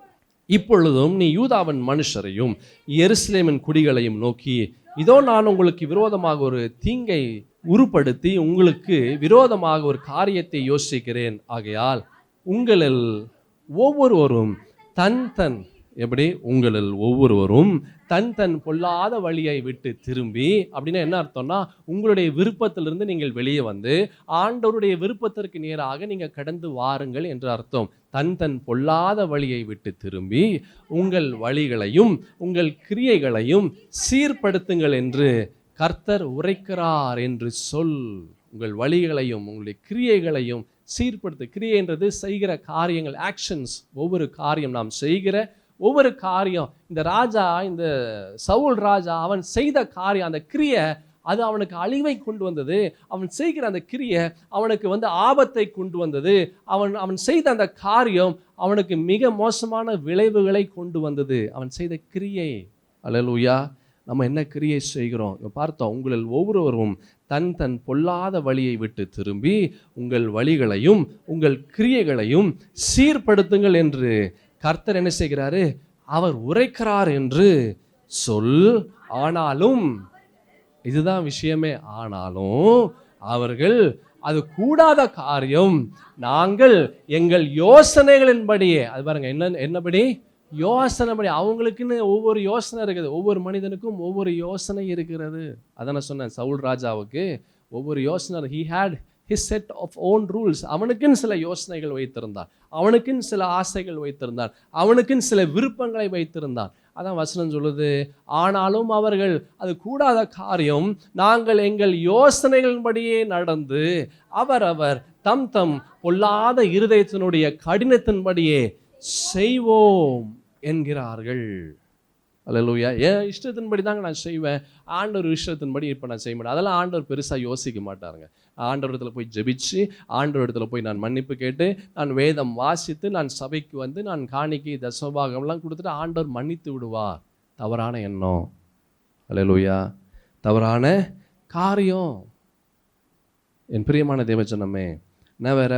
Speaker 1: இப்பொழுதும் நீ யூதாவின் மனுஷரையும் எருசலேமின் குடிகளையும் நோக்கி, இதோ நான் உங்களுக்கு விரோதமாக ஒரு தீங்கை உருப்படுத்தி உங்களுக்கு விரோதமாக ஒரு காரியத்தை யோசிக்கிறேன். ஆகையால் உங்களில் ஒவ்வொருவரும் தன் பொல்லாத வழியை விட்டு திரும்பி, அப்படின்னா என்ன அர்த்தம்னா, உங்களுடைய விருப்பத்திலிருந்து நீங்கள் வெளியே வந்து ஆண்டவருடைய விருப்பத்திற்கு நேராக நீங்கள் கடந்து வாருங்கள் என்று அர்த்தம். தன் பொல்லாத வழியை விட்டு திரும்பி உங்கள் வழிகளையும் உங்கள் கிரியைகளையும் சீர்படுத்துங்கள் என்று கர்த்தர் உரைக்கிறார் என்று சொல். உங்கள் வழிகளையும் உங்களுடைய கிரியைகளையும் சீர்படுத்து. கிரியைன்றது செய்கிற காரியங்கள், ஆக்ஷன்ஸ். ஒவ்வொரு காரியம் நாம் செய்கிற ஒவ்வொரு காரியம். இந்த சவுல் ராஜா அவன் செய்த காரியம், அந்த கிரியை அது அவனுக்கு அழிவை கொண்டு வந்தது. அவன் செய்கிற அந்த கிரியை அவனுக்கு ஆபத்தை கொண்டு வந்தது. அவன் செய்த அந்த காரியம் அவனுக்கு மிக மோசமான விளைவுகளை கொண்டு வந்தது. அவன் செய்த கிரியை. அல்லேலூயா. நம்ம என்ன கிரியை செய்கிறோம் பார்த்தோம். உங்களில் ஒவ்வொருவரும் தன் பொல்லாத வழியை விட்டு திரும்பி உங்கள் வழிகளையும் உங்கள் கிரியைகளையும் சீர்படுத்துங்கள் என்று கர்த்தர் என்ன செய்கிறாரு? அவர் உரைக்கிறார் என்று சொல். ஆனாலும், இதுதான் விஷயமே, ஆனாலும் அவர்கள் அது கூடாத காரியம். நாங்கள் எங்கள் யோசனைகளின்படியே, அது பாருங்க, என்னபடி? யோசனைப்படி. அவங்களுக்குன்னு ஒவ்வொரு யோசனை இருக்குது. ஒவ்வொரு மனிதனுக்கும் ஒவ்வொரு யோசனை இருக்கிறது. அதான் நான் சொன்னேன், சவுல் ராஜாவுக்கு ஒவ்வொரு யோசனை. he had his set of own rules. அவனுக்குன்னு சில யோசனைகள் வைத்திருந்தார், அவனுக்குன்னு சில ஆசைகள் வைத்திருந்தார், அவனுக்குன்னு சில விருப்பங்களை வைத்திருந்தார். அதான் வசனம் சொல்லுது, ஆனாலும் அவர்கள் அது கூடாத காரியம். நாங்கள் எங்கள் யோசனைகளின்படியே நடந்து அவரவர் தம் பொல்லாத இருதயத்தினுடைய கடினத்தின்படியே செய்வோம் என்கிறார்கள். அல்லேலூயா. என் இஷ்டத்தின்படி தாங்க நான் செய்வேன், ஆண்டவர் இஷ்டத்தின்படி இப்போ நான் செய்ய மாட்டேன். அதெல்லாம் ஆண்டவர் பெருசாக யோசிக்க மாட்டாருங்க. ஆண்டவர் இடத்துல போய் ஜெபிச்சு, ஆண்டவர் இடத்துல போய் நான் மன்னிப்பு கேட்டு, நான் வேதம் வாசித்து, நான் சபைக்கு நான் காணிக்கை தசமபாகம்லாம் கொடுத்துட்டு ஆண்டவர் மன்னித்து விடுவார். தவறான எண்ணம். அல்லேலூயா. தவறான காரியம். என் பிரியமான தேவஜனமே, never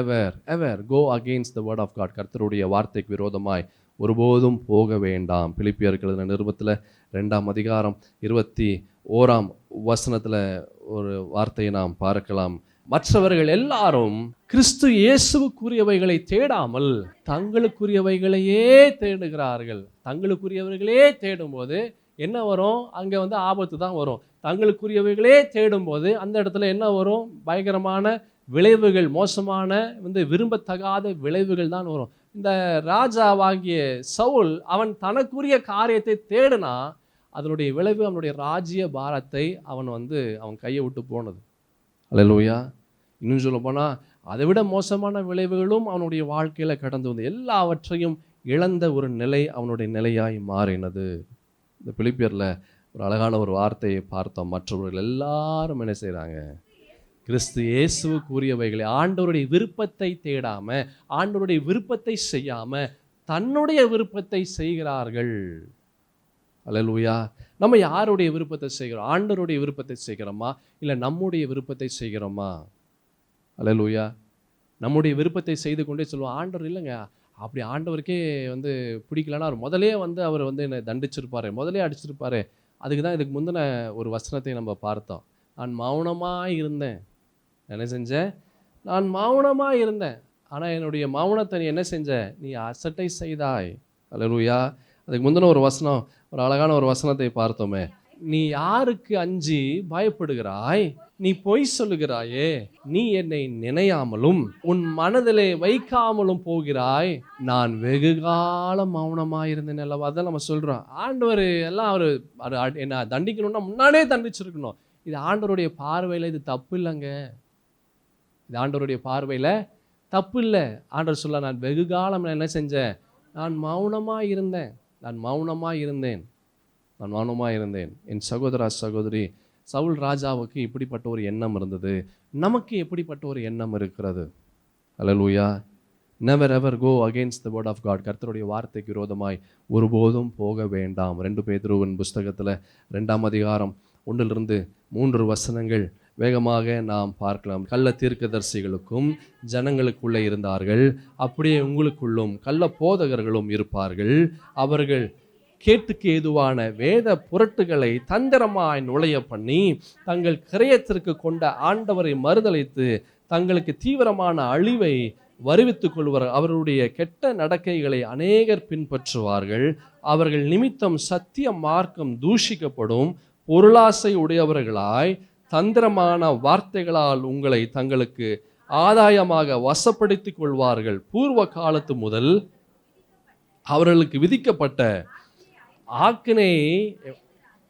Speaker 1: ever go against the word of God. கர்த்தருடைய வார்த்தைக்கு விரோதமாய் ஒருபோதும் போக வேண்டாம். பிலிப்பியர்கள் நிருபத்தில் 2ஆம் அதிகாரம் 21ஆம் வசனத்தில் ஒரு வார்த்தையை நாம் பார்க்கலாம். மற்றவர்கள் எல்லாரும் கிறிஸ்து இயேசுவுக்குரியவைகளை தேடாமல் தங்களுக்குரியவைகளையே தேடுகிறார்கள். தங்களுக்குரியவர்களே தேடும்போது என்ன வரும்? அங்கே ஆபத்து தான் வரும். தங்களுக்குரியவைகளே தேடும்போது அந்த இடத்துல என்ன வரும்? பயங்கரமான விளைவுகள், மோசமான விரும்பத்தகாத விளைவுகள் தான் வரும். இந்த ராஜாவாகிய சவுல் அவன் தனக்குரிய காரியத்தை தேடினா அதனுடைய விளைவு அவனுடைய ராஜ்ய பாரத்தை அவன் கையை விட்டு போனது. அல்லேலூயா. இன்னும் சொல்ல போனால் அதை விட மோசமான விளைவுகளும் அவனுடைய வாழ்க்கையில் கடந்து வந்து எல்லாவற்றையும் இழந்த ஒரு நிலை அவனுடைய நிலையாய் மாறினது. இந்த பிலிப்பியரில் ஒரு அழகான ஒரு வார்த்தையை பார்த்தோம். மற்றவர்கள் எல்லாரும் என்ன செய்கிறாங்க? கிறிஸ்து இயேசுவுக்குரியவைகளை ஆண்டவருடைய விருப்பத்தை தேடாம, ஆண்டவருடைய விருப்பத்தை செய்யாம தன்னுடைய விருப்பத்தை செய்கிறார்கள். அல்லேலூயா. நம்ம யாருடைய விருப்பத்தை செய்கிறோம்? ஆண்டவருடைய விருப்பத்தை செய்கிறோமா இல்லை நம்முடைய விருப்பத்தை செய்கிறோமா? அல்லேலூயா. நம்முடைய விருப்பத்தை செய்து கொண்டே சொல்லுவோம், ஆண்டவர் இல்லைங்க, அப்படி ஆண்டவருக்கே பிடிக்கலன்னா அவர் முதலே அவர் என்னை தண்டிச்சிருப்பாரு, முதலே அடிச்சிருப்பாரு. அதுக்கு தான் இதுக்கு முந்தின ஒரு வசனத்தை நம்ம பார்த்தோம். நான் மௌனமாக இருந்தேன். என்ன செஞ்சேன்? நான் மௌனமாக இருந்தேன். ஆனால் என்னுடைய மௌனத்தை நீ என்ன செஞ்ச? நீ அசட்டை செய்தாய். அல்லேலூயா. அதுக்கு முந்தின ஒரு வசனம், ஒரு அழகான ஒரு வசனத்தை பார்த்தோமே, நீ யாருக்கு அஞ்சி பயப்படுகிறாய்? நீ பொய் சொல்லுகிறாயே, நீ என்னை நினையாமலும் உன் மனதிலே வைக்காமலும் போகிறாய். நான் வெகு காலம் மௌனமாயிருந்தேன் அல்லவா. அதான் நம்ம சொல்றோம். ஆண்டவர் எல்லாம் அவர் என்ன தண்டிக்கணும்னா முன்னாடியே தண்டிச்சிருக்கணும். இது ஆண்டவருடைய பார்வையில் இது தப்பு இல்லைங்க. இது ஆண்டவருடைய பார்வையில் தப்பு இல்லை. ஆண்டவர் சொல்ல, நான் வெகு காலம் என்ன செஞ்சேன்? நான் மௌனமாக இருந்தேன். நான் மௌனமாக இருந்தேன். நான் மௌனமாக இருந்தேன். என் சகோதரா சகோதரி, சவுல் ராஜாவுக்கு இப்படிப்பட்ட ஒரு எண்ணம் இருந்தது. நமக்கு எப்படிப்பட்ட ஒரு எண்ணம் இருக்கிறது? அல்லேலூயா. Never ever go against the word of God. கர்த்தருடைய வார்த்தைக்கு விரோதமாய் ஒருபோதும் போக வேண்டாம். 2 பேதுருவின் புஸ்தகத்தில் 2ஆம் அதிகாரம் 1-3 வசனங்கள் வேகமாக நாம் பார்க்கலாம். கள்ள தீர்க்கதரிசிகளுக்கும் ஜனங்களுக்குள்ளே இருந்தார்கள், அப்படியே உங்களுக்குள்ளும் கள்ள போதகர்களும் இருப்பார்கள். அவர்கள் கேட்டுக்கு ஏதுவான வேத புரட்டுகளை தந்திரமாய் நுழைய பண்ணி தங்கள் கிரயத்திற்கு கொண்ட ஆண்டவரை மறுதலித்து தங்களுக்கு தீவிரமான அழிவை வருவித்துக் கொள்வார். அவருடைய கெட்ட நடக்கைகளை அநேகர் பின்பற்றுவார்கள். அவர்கள் நிமித்தம் சத்திய மார்க்கம் தூஷிக்கப்படும். பொருளாசை உடையவர்களாய் தந்திரமான வார்த்தைகளால் உங்களை தங்களுக்கு ஆதாயமாக வசப்படுத்திக் கொள்வார்கள். பூர்வ காலத்து முதல் அவர்களுக்கு விதிக்கப்பட்ட ஆக்கினை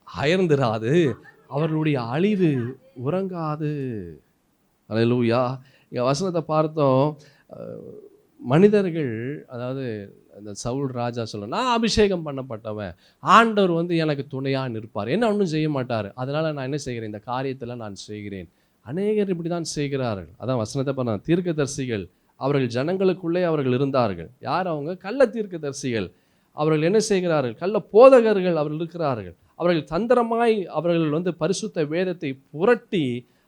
Speaker 1: அயர்ந்திராது, அவர்களுடைய அழிவு உறங்காது. அல்லேலூயா. இங்கே வசனத்தை பார்த்தோம். மனிதர்கள், அதாவது அந்த சவுல் ராஜா சொல்ல, நான் அபிஷேகம் பண்ணப்பட்டவன், ஆண்டவர் எனக்கு துணையாக நிற்பார், என்ன ஒன்றும் செய்ய மாட்டார், அதனால் நான் என்ன செய்கிறேன்? இந்த காரியத்தில் நான் செய்கிறேன். அநேகர் இப்படி தான் செய்கிறார்கள். அதான் வசனத்தை பண்ண தீர்க்கதரிசிகள் அவர்கள் ஜனங்களுக்குள்ளே அவர்கள் இருந்தார்கள். யார் அவங்க? கள்ள தீர்க்கதரிசிகள். அவர்கள் என்ன செய்கிறார்கள்? கள்ள போதகர்கள் அவர்கள் இருக்கிறார்கள். அவர்கள் தந்திரமாய் அவர்கள் பரிசுத்த வேதத்தை புரட்டி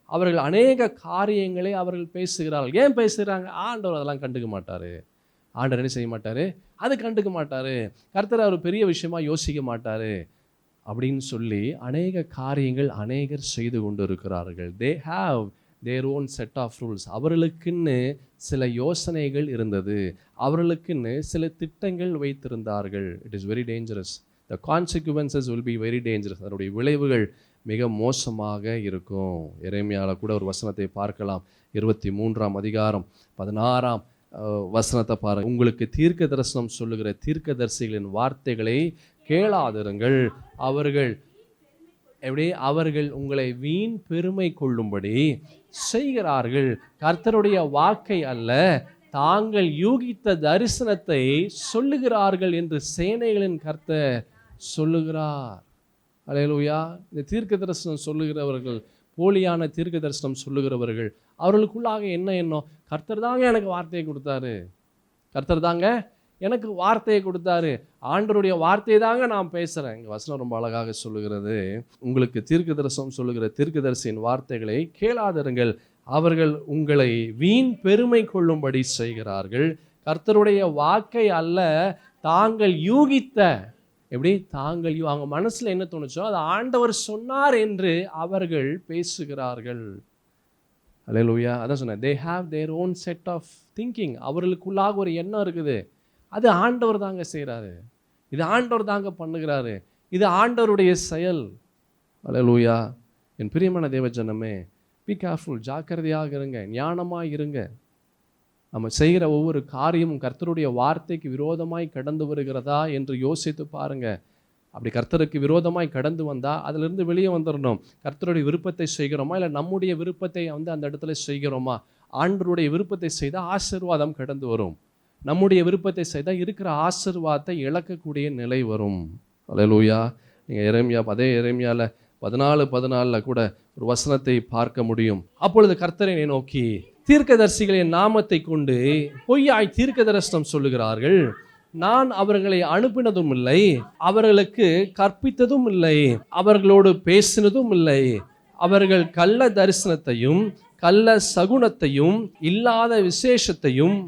Speaker 1: அவர்கள் அநேக காரியங்களை அவர்கள் பேசுகிறார்கள். ஏன் பேசுகிறாங்க? ஆண்டவர் அதெல்லாம் கண்டுக்க மாட்டார். ஆண்டவர் என்ன செய்ய மாட்டார்? அது கண்டுக்க மாட்டார். கர்த்தர் அவர் பெரிய விஷயமா யோசிக்க மாட்டார் அப்படின்னு சொல்லி அநேக காரியங்கள் அநேகர் செய்து கொண்டு இருக்கிறார்கள். They have their own set of rules. அவர்களுக்குன்னு சில யோசனைகள் இருந்தது, அவர்களுக்குன்னு சில திட்டங்கள் வைத்திருந்தார்கள். It is very dangerous. The consequences will be very dangerous. அதனுடைய விளைவுகள் மிக மோசமாக இருக்கும். எரேமியாவில் கூட ஒரு வசனத்தை பார்க்கலாம். 23ஆம் அதிகாரம் 16ஆம் வசனத்தை பாருங்கள். உங்களுக்கு தீர்க்க தரிசனம் சொல்லுகிற தீர்க்கதரிசிகளின் வார்த்தைகளை கேளாதிருங்கள். அவர்கள் உங்களை வீண் பெருமை கொள்ளும்படி செய்கிறார்கள். கர்த்தருடைய வாக்கை அல்ல, தாங்கள் யூகித்த தரிசனத்தை சொல்லுகிறார்கள் என்று சேனைகளின் கர்த்தர் சொல்லுகிறார். அல்லேலூயா. இந்த தீர்க்க தரிசனம் சொல்லுகிறவர்கள், போலியான தீர்க்க தரிசனம் சொல்லுகிறவர்கள், அவர்களுக்குள்ளாக என்ன எண்ணம்? கர்த்தர் தாங்க எனக்கு வார்த்தையை கொடுத்தாரு, கர்த்தர் தாங்க எனக்கு வார்த்தையை கொடுத்தாரு, ஆண்டவருடைய வார்த்தையை தாங்க நான் பேசுகிறேன். இங்கே வசனம் ரொம்ப அழகாக சொல்லுகிறது. உங்களுக்கு தீர்க்க தரிசனம் சொல்லுகிற தீர்க்கதரிசியின் வார்த்தைகளை கேளாதிருங்கள். அவர்கள் உங்களை வீண் பெருமை கொள்ளும்படி செய்கிறார்கள். கர்த்தருடைய வாக்கை அல்ல, தாங்கள் யூகித்த, தாங்கள் அவங்க மனசில் என்ன தோணுச்சோ அது ஆண்டவர் சொன்னார் என்று அவர்கள் பேசுகிறார்கள். அல்லேலூயா. அதான் சொன்னேன், they have their own set of thinking. அவர்களுக்குள்ளாக ஒரு எண்ணம் இருக்குது, அது ஆண்டவர் தாங்க செய்கிறாரு, இது ஆண்டவர் தாங்க பண்ணுகிறாரு, இது ஆண்டவருடைய செயல். அல்லேலூயா. என் பிரியமான தேவஜனமே, பி கேர்ஃபுல், ஜாக்கிரதையாக இருங்க, ஞானமாக இருங்க. நம்ம செய்கிற ஒவ்வொரு காரியமும் கர்த்தருடைய வார்த்தைக்கு விரோதமாய் கடந்து வருகிறதா என்று யோசித்து பாருங்க. அப்படி கர்த்தருக்கு விரோதமாய் கடந்து வந்தால் அதிலிருந்து வெளியே வந்துடணும். கர்த்தருடைய விருப்பத்தை செய்கிறோமா, இல்லை நம்முடைய விருப்பத்தை அந்த இடத்துல செய்கிறோமா? ஆண்டவருடைய விருப்பத்தை செய்தால் ஆசீர்வாதம் கடந்து வரும். நம்முடைய விருப்பத்தை செய்தால் இருக்கிற ஆசீர்வாதத்தை இழக்கக்கூடிய நிலை வரும். அல்லேலூயா. நீங்கள் எரேமியாவில் 14:14 கூட ஒரு வசனத்தை பார்க்க முடியும். அப்பொழுது கர்த்தரை நோக்கி, தீர்க்கதரிசிகளின் நாமத்தை கொண்டு பொய்யாய் தீர்க்க தரிசனம் சொல்லுகிறார்கள், நான் அவர்களை அனுப்பினதும் இல்லை, அவர்களுக்கு கற்பித்ததும் இல்லை, அவர்களோடு பேசினதும் இல்லை. அவர்கள் கள்ள தரிசனத்தையும் கள்ள சகுனத்தையும் இல்லாத விசேஷத்தையும்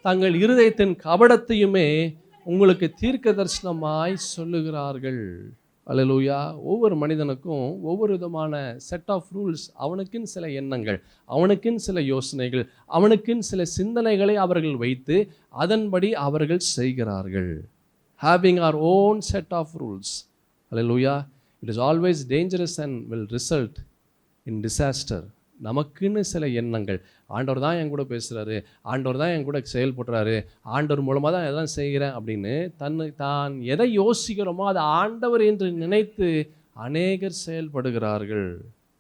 Speaker 1: தங்கள் இருதயத்தின் கபடத்தையுமே உங்களுக்கு தீர்க்க தரிசனமாய் சொல்லுகிறார்கள். அல்லேலூயா. ஒவ்வொரு மனிதனுக்கும் ஒவ்வொரு விதமான செட் ஆஃப் ரூல்ஸ், அவனுக்குன்னு சில எண்ணங்கள், அவனுக்குன்னு சில யோசனைகள், அவனுக்குன்னு சில சிந்தனைகளை அவர்கள் வைத்து அதன்படி அவர்கள் செய்கிறார்கள். having our own set of rules. Hallelujah. It is always dangerous and will result in disaster. நமக்குன்னு சில எண்ணங்கள், ஆண்டவர் தான் என் கூட பேசுகிறாரு, ஆண்டவர் தான் என் கூட செயல்படுறாரு, ஆண்டவர் மூலமாக தான் எல்லாம் செய்கிறேன் அப்படின்னு தான் எதை யோசிக்கிறோமோ அதை ஆண்டவர் என்று நினைத்து அநேகர் செயல்படுகிறார்கள்.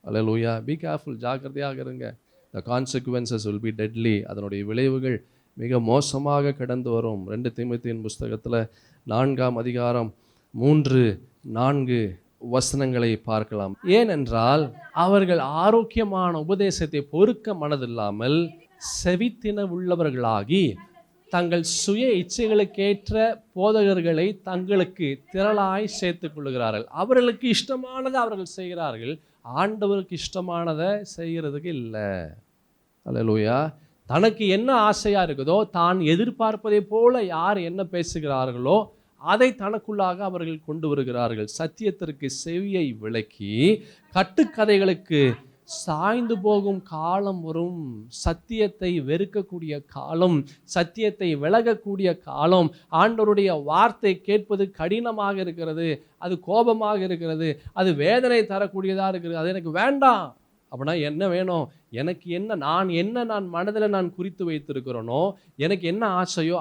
Speaker 1: அல்லேலூயா. பி கேர்ஃபுல், ஜாக்கிரதையாக இருங்க. the consequences will be deadly. அதனுடைய விளைவுகள் மிக மோசமாக கடந்து வரும். 2 தீமோத்தேயுவின் புஸ்தகத்தில் 4ஆம் அதிகாரம் 3-4 வசனங்களை பார்க்கலாம். ஏனென்றால் அவர்கள் ஆரோக்கியமான உபதேசத்தை பொறுக்க மனதில்லாமல் செவித்தின உள்ளவர்களாகி தங்கள் சுய இச்சைகளுக்கேற்ற போதகர்களை தங்களுக்கு திரளாய் சேர்த்துக் கொள்கிறார்கள். அவர்களுக்கு இஷ்டமானதை அவர்கள் செய்கிறார்கள், ஆண்டவருக்கு இஷ்டமானதை செய்கிறதுக்கு இல்லை. அல்லேலூயா. தனக்கு என்ன ஆசையாக இருக்குதோ, தான் எதிர்பார்ப்பதை போல யார் என்ன பேசுகிறார்களோ அதை தனக்குள்ளாக அவர்கள் கொண்டு வருகிறார்கள். சத்தியத்திற்கு செவியை விலக்கி கட்டுக்கதைகளுக்கு சாய்ந்து போகும் காலம் வரும். சத்தியத்தை வெறுக்கக்கூடிய காலம், சத்தியத்தை விலகக்கூடிய காலம். ஆண்டவருடைய வார்த்தை கேட்பது கடினமாக இருக்கிறது, அது கோபமாக இருக்கிறது, அது வேதனை தரக்கூடியதாக இருக்கிறது, அது எனக்கு வேண்டாம். அப்படின்னா என்ன வேணும்? எனக்கு என்ன, நான் மனதில் நான் குறித்து வைத்திருக்கிறேனோ, எனக்கு என்ன ஆசையோ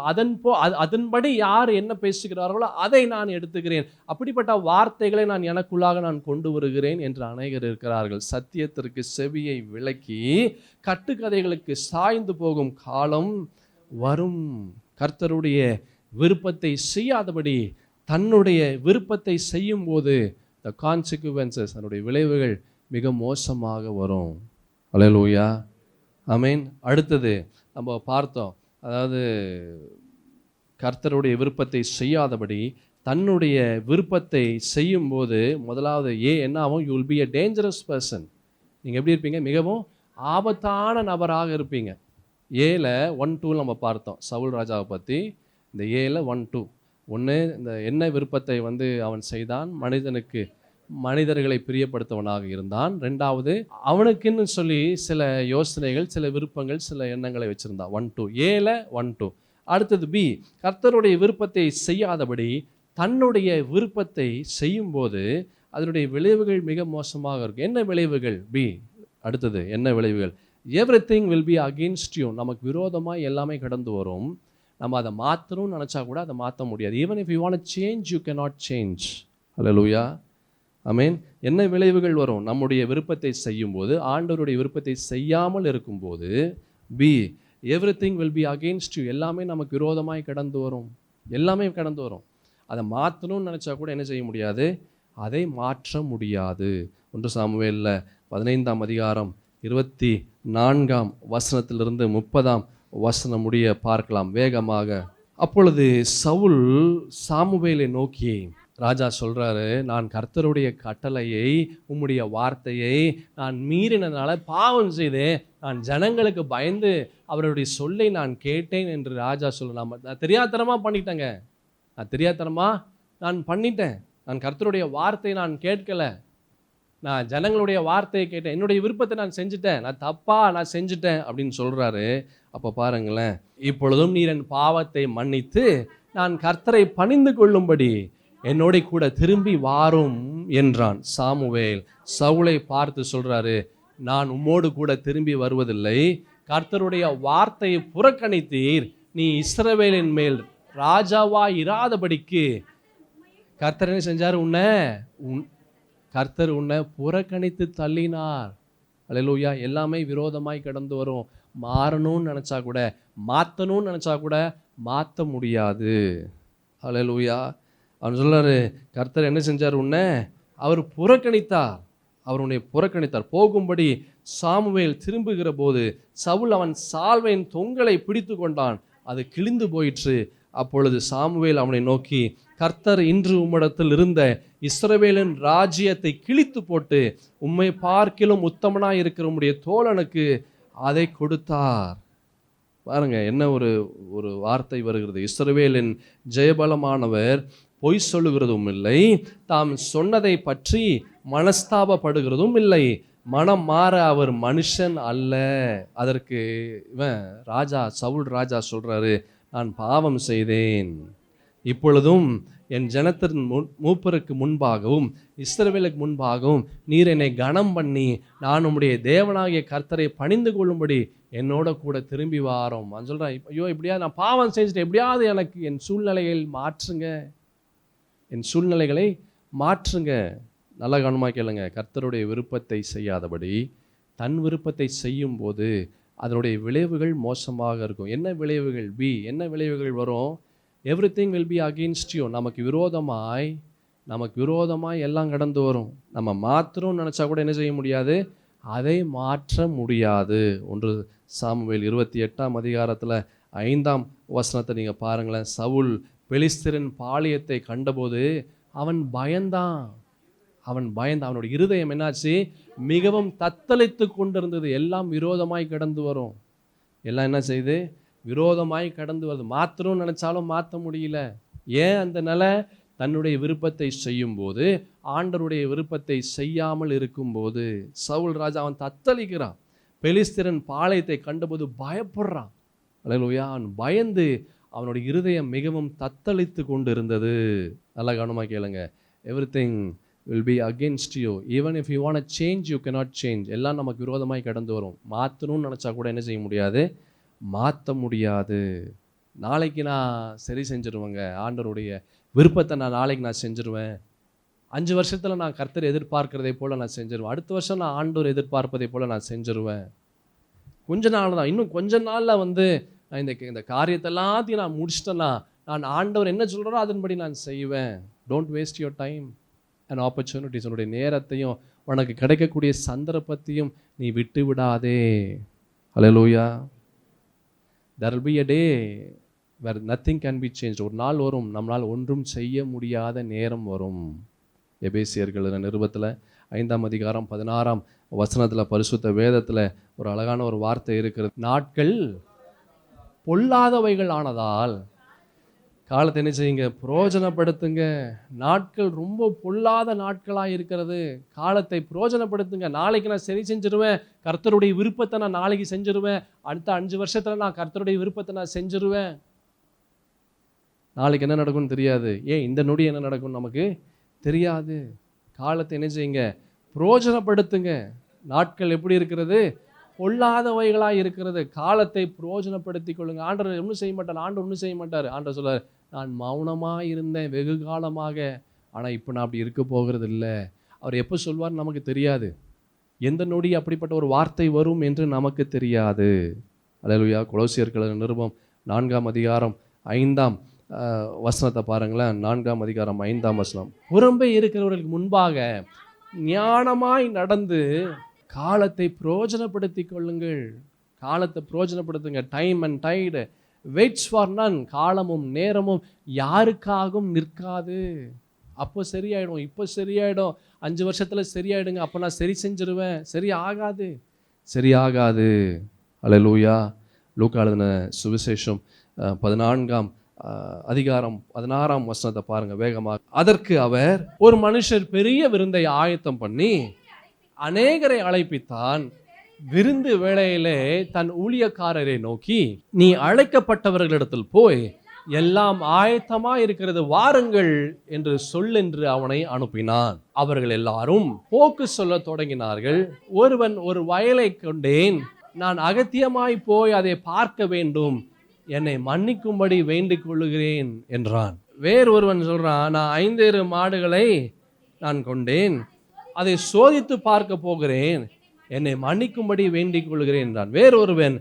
Speaker 1: அதன்படி யார் என்ன பேசுகிறார்களோ அதை நான் எடுத்துக்கிறேன். அப்படிப்பட்ட வார்த்தைகளை நான் எனக்குள்ளாக நான் கொண்டு வருகிறேன் என்று அநேகர் இருக்கிறார்கள். சத்தியத்திற்கு செவியை விலக்கி கட்டுக்கதைகளுக்கு சாய்ந்து போகும் காலம் வரும். கர்த்தருடைய விருப்பத்தை செய்யாதபடி தன்னுடைய விருப்பத்தை செய்யும் போது the consequences, அதனுடைய விளைவுகள் மிக மோசமாக வரும். அல்லேலூயா. ஆமென். அடுத்தது நம்ம பார்த்தோம், அதாவது கர்த்தருடைய விருப்பத்தை செய்யாதபடி தன்னுடைய விருப்பத்தை செய்யும்போது முதலாவது என்ன ஆகும்? You will be a dangerous person. நீங்கள் எப்படி இருப்பீங்க? மிகவும் ஆபத்தான நபராக இருப்பீங்க. 1:2 நம்ம பார்த்தோம் சவுல் ராஜாவை பற்றி. இந்த 1:2 இந்த என்ன விருப்பத்தை அவன் செய்தான்? மனிதர்களை பிரியப்படுத்தவனாக இருந்தான். 2வது, அவனுக்குன்னு சொல்லி சில யோசனைகள், சில விருப்பங்கள், சில எண்ணங்களை வச்சிருந்தான். 1:2 அடுத்தது B, கர்த்தருடைய விருப்பத்தை செய்யாதபடி தன்னுடைய விருப்பத்தை செய்யும்போது அதனுடைய விளைவுகள் மிக மோசமாக இருக்கும். என்ன விளைவுகள்? B, அடுத்தது என்ன விளைவுகள்? everything will be against you. நமக்கு விரோதமாக எல்லாமே கடந்து வரும். நம்ம அதை மாற்றணும்னு நினச்சா கூட அதை மாற்ற முடியாது. even if you want to change, you cannot change. Hallelujah. ஆமென். என்ன விளைவுகள் வரும்? நம்முடைய விருப்பத்தை செய்யும்போது, ஆண்டவருடைய விருப்பத்தை செய்யாமல் இருக்கும்போது B, everything will be against you. எல்லாமே நமக்கு விரோதமாய் கடந்து வரும். எல்லாமே கடந்து வரும். அதை மாற்றணும்னு நினச்சா கூட என்ன செய்ய முடியாது? அதை மாற்ற முடியாது. 1 சாமுவேலில் 15ஆம் அதிகாரம் 24ஆம் வசனத்திலிருந்து 30ஆம் வசனம் முடிய பார்க்கலாம் வேகமாக. அப்பொழுது சவுல் சாமுவேலை நோக்கி, ராஜா சொல்கிறாரு, நான் கர்த்தருடைய கட்டளையை, உம்முடைய வார்த்தையை நான் மீறினதுனால பாவம் செய்தேன். நான் ஜனங்களுக்கு பயந்து அவருடைய சொல்லை நான் கேட்டேன் என்று ராஜா சொல்லலாம். நான் தெரியாதனமாக பண்ணிட்டேங்க, நான் பண்ணிட்டேன். நான் கர்த்தருடைய வார்த்தையை நான் கேட்கலை, நான் ஜனங்களுடைய வார்த்தையை கேட்டேன், என்னுடைய விருப்பத்தை நான் செஞ்சுட்டேன், நான் செஞ்சுட்டேன் அப்படின்னு சொல்கிறாரு. அப்போ பாருங்களேன், இப்பொழுதும் நீர் என் பாவத்தை மன்னித்து நான் கர்த்தரை பணிந்து கொள்ளும்படி என்னோட கூட திரும்பி வாரும் என்றான். சாமுவேல் சவுலை பார்த்து சொல்கிறாரு, நான் உம்மோடு கூட திரும்பி வருவதில்லை. கர்த்தருடைய வார்த்தையை புறக்கணித்தீர். நீ இஸ்ரவேலின் மேல் ராஜாவா இராதபடிக்கு கர்த்தர் என்ன செஞ்சார்? கர்த்தர் உன்னை புறக்கணித்து தள்ளினார். அல்லேலூயா. எல்லாமே விரோதமாய் கடந்து வரும். மாறணும்னு நினச்சா கூட, மாற்றணும்னு நினச்சா கூட மாற்ற முடியாது. அல்லேலூயா. அவன் சொல்றாரு, கர்த்தர் என்ன செஞ்சார்? அவர் புறக்கணித்தார். அவர் உன்னை புறக்கணித்தார். போகும்படி சாமுவேல் திரும்புகிற போது சவுல் அவன் சால்வையின் தொங்கலை பிடித்து கொண்டான். அது கிழிந்து போயிற்று. அப்பொழுது சாமுவேல் அவனை நோக்கி, கர்த்தர் இன்று உம்மிடத்தில் இருந்த இஸ்ரவேலின் ராஜ்யத்தை கிழித்து போட்டு உம்மை பார்க்கிலும் உத்தமனாய் இருக்கிற உம்முடைய தோழனுக்கு அதை கொடுத்தார். பாருங்க, என்ன ஒரு வார்த்தை வருகிறது. இஸ்ரவேலின் ஜெயபலமானவர் பொய் சொல்லுகிறதும் இல்லை, தாம் சொன்னதை பற்றி மனஸ்தாபப்படுகிறதும் இல்லை. மனம் மாற அவர் மனுஷன் அல்ல. அதற்கு இவன் சவுல் ராஜா சொல்றாரு, நான் பாவம் செய்தேன். இப்பொழுதும் என் ஜனத்தின் மூப்பருக்கு முன்பாகவும் இஸ்ரவேலுக்கு முன்பாகவும் நீர் என்னை கனம் பண்ணி நான் உம்முடைய தேவனாகிய கர்த்தரை பணிந்து கொள்ளும்படி என்னோட கூட திரும்பி வாரோம். நான் சொல்கிறேன், ஐயோ எப்படியாவது நான் பாவம் செஞ்சுட்டு எப்படியாவது எனக்கு என் சூழ்நிலைகள் மாற்றுங்க, என் சூழ்நிலைகளை மாற்றுங்க. நல்ல கவனமாக கேளுங்க. கர்த்தருடைய விருப்பத்தை செய்யாதபடி தன் விருப்பத்தை செய்யும் போது அதனுடைய விளைவுகள் மோசமாக இருக்கும். என்ன விளைவுகள்? என்ன விளைவுகள் வரும்? Everything will be against you. நமக்கு விரோதமாய் எல்லாம் கடந்து வரும். நம்ம மாற்றணும்னு நினச்சா கூட என்ன செய்ய முடியாது? அதை மாற்ற முடியாது. 1 சாமுவேல் 28ஆம் அதிகாரத்தில் 5ஆம் வசனத்தை நீங்கள் பாருங்களேன். சவுல் பெலிஸ்தரின் பாளையத்தை கண்டபோது அவன் பயந்தான். அவனுடைய இருதயம் என்னாச்சு? மிகவும் தத்தளித்து கொண்டிருந்தது. எல்லாம் விரோதமாய் கடந்து வரும். எல்லாம் என்ன செய்யுது? விரோதமாய் கடந்து வருது. மாற்றணும்னு நினச்சாலும் மாற்ற முடியல. ஏன் அந்த நிலை? தன்னுடைய விருப்பத்தை செய்யும் போது, ஆண்டவருடைய விருப்பத்தை செய்யாமல் இருக்கும்போது சவுல் ராஜா அவன் தத்தளிக்கிறான். பெலிஸ்தரின் பாளையத்தை கண்டபோது பயப்படுறான். அல்லேலூயா. அவன் பயந்து அவனுடைய இருதயம் மிகவும் தத்தளித்து கொண்டு இருந்தது. நல்லா கவனமாக கேளுங்க. Everything will be against you. Even if you want to change, you cannot change. எல்லாம் நமக்கு விரோதமாய் கடந்து வரும். மாற்றணும்னு நினச்சா கூட என்ன செய்ய முடியாது? மாற்ற முடியாது. நாளைக்கு நான் சரி செஞ்சிருவேங்க. ஆண்டவருடைய விருப்பத்தை நாளைக்கு நான் செஞ்சிருவேன். 5 வருஷத்தில் நான் கர்த்தர் எதிர்பார்க்கிறதை போல் நான் செஞ்சிருவேன். அடுத்த வருஷம் நான் ஆண்டவர் எதிர்பார்ப்பதை போல் நான் செஞ்சிருவேன். கொஞ்ச நாள் தான், இன்னும் கொஞ்ச நாளில் நான் இந்த காரியத்தை எல்லாத்தையும் நான் முடிச்சிட்டேன்னா நான் ஆண்டவர் என்ன சொல்கிறாரோ அதன்படி நான் செய்வேன். Don't waste your time and opportunities. உன்னுடைய நேரத்தையும் உனக்கு கிடைக்கக்கூடிய சந்தர்ப்பத்தையும் நீ விட்டு விடாதே. ஹல்லேலூயா. there will be a day where nothing can be changed. ஒரு நாள் வரும் நம்மளால் ஒன்றும் செய்ய முடியாத நேரம் வரும். எபேசியர்கள் நிருபத்தில் 5ஆம் அதிகாரம் 16ஆம் வசனத்தில் பரிசுத்த வேதத்தில் ஒரு அழகான ஒரு வார்த்தை இருக்கிறது. நாட்கள் பொல்லாதவைகள் ஆனதால் காலத்தை என்ன செய்யுங்க? பிரயோஜனப்படுத்துங்க. நாட்கள் ரொம்ப பொல்லாத நாட்களாக இருக்கிறது. காலத்தை பிரயோஜனப்படுத்துங்க. நாளைக்கு நான் சரி செஞ்சிருவேன். கர்த்தருடைய விருப்பத்தை நான் நாளைக்கு செஞ்சிருவேன். அடுத்த 5 வருஷத்தில் நான் கர்த்தருடைய விருப்பத்தை நான் செஞ்சிருவேன். நாளைக்கு என்ன நடக்கும்னு தெரியாது. ஏன் இந்த நொடி என்ன நடக்கும் நமக்கு தெரியாது. காலத்தை என்ன செய்யுங்க? பிரயோஜனப்படுத்துங்க. நாட்கள் எப்படி இருக்கிறது? பொல்லாதவைகளாக இருக்கிறது. காலத்தை பிரயோஜனப்படுத்தி கொள்ளுங்க. ஆண்டவர் ஒன்றும் செய்ய மாட்டார். ஒன்றும் செய்ய மாட்டார். ஆண்டவர் சொல்றார், நான் மௌனமாக இருந்தேன் வெகு காலமாக, ஆனால் இப்போ நான் அப்படி இருக்க போகிறது இல்லை. அவர் எப்போ சொல்வார் நமக்கு தெரியாது. எந்த நொடி அப்படிப்பட்ட ஒரு வார்த்தை வரும் என்று நமக்கு தெரியாது. அல்லேலூயா. கொலோசியர்கள் நிருபம் 4ஆம் அதிகாரம் 5ஆம் வசனத்தை பாருங்களேன். 4ஆம் அதிகாரம் 5ஆம் வசனம். புறம்பே இருக்கிறவர்களுக்கு முன்பாக ஞானமாய் நடந்து காலத்தை பிரயோஜனப்படுத்தி கொள்ளுங்கள். காலத்தை பிரயோஜனப்படுத்துங்க. Time and tide waits for none. காலமும் நேரமும் யாருக்காகவும் நிற்காது. அப்போ சரியாயிடும், இப்போ சரியாயிடும், 5 வருஷத்தில் சரியாயிடுங்க, அப்போ நான் சரி செஞ்சிருவேன். சரியாகாது. அல்லேலூயா. லூக்கா எழுதின சுவிசேஷம் 14ஆம் அதிகாரம் 16ஆம் வசனத்தை பாருங்க வேகமாக. அதற்கு அவர், ஒரு மனுஷர் பெரிய விருந்தை ஆயத்தம் பண்ணி அநேகரை அழைப்பித்தான். விருந்து வேளையிலே தன் ஊழியக்காரரை நோக்கி, நீ அழைக்கப்பட்டவர்களிடத்தில் போய் எல்லாம் ஆயத்தமா இருக்கிறது, வாருங்கள் என்று சொல்லென்று அவனை அனுப்பினான். அவர்கள் எல்லாரும் போக்கு சொல்ல தொடங்கினார்கள். ஒருவன், ஒரு வயலை கொண்டேன், நான் அகத்தியமாய் போய் அதை பார்க்க வேண்டும், என்னை மன்னிக்கும்படி வேண்டிக் கொள்ளுகிறேன் என்றான். வேறொருவன் சொல்றான், நான் 5 மாடுகளை நான் கொண்டேன், அதை சோதித்து பார்க்க போகிறேன், என்னை மன்னிக்கும்படி வேண்டிக் கொள்கிறேன் என்றான். வேறொருவன்,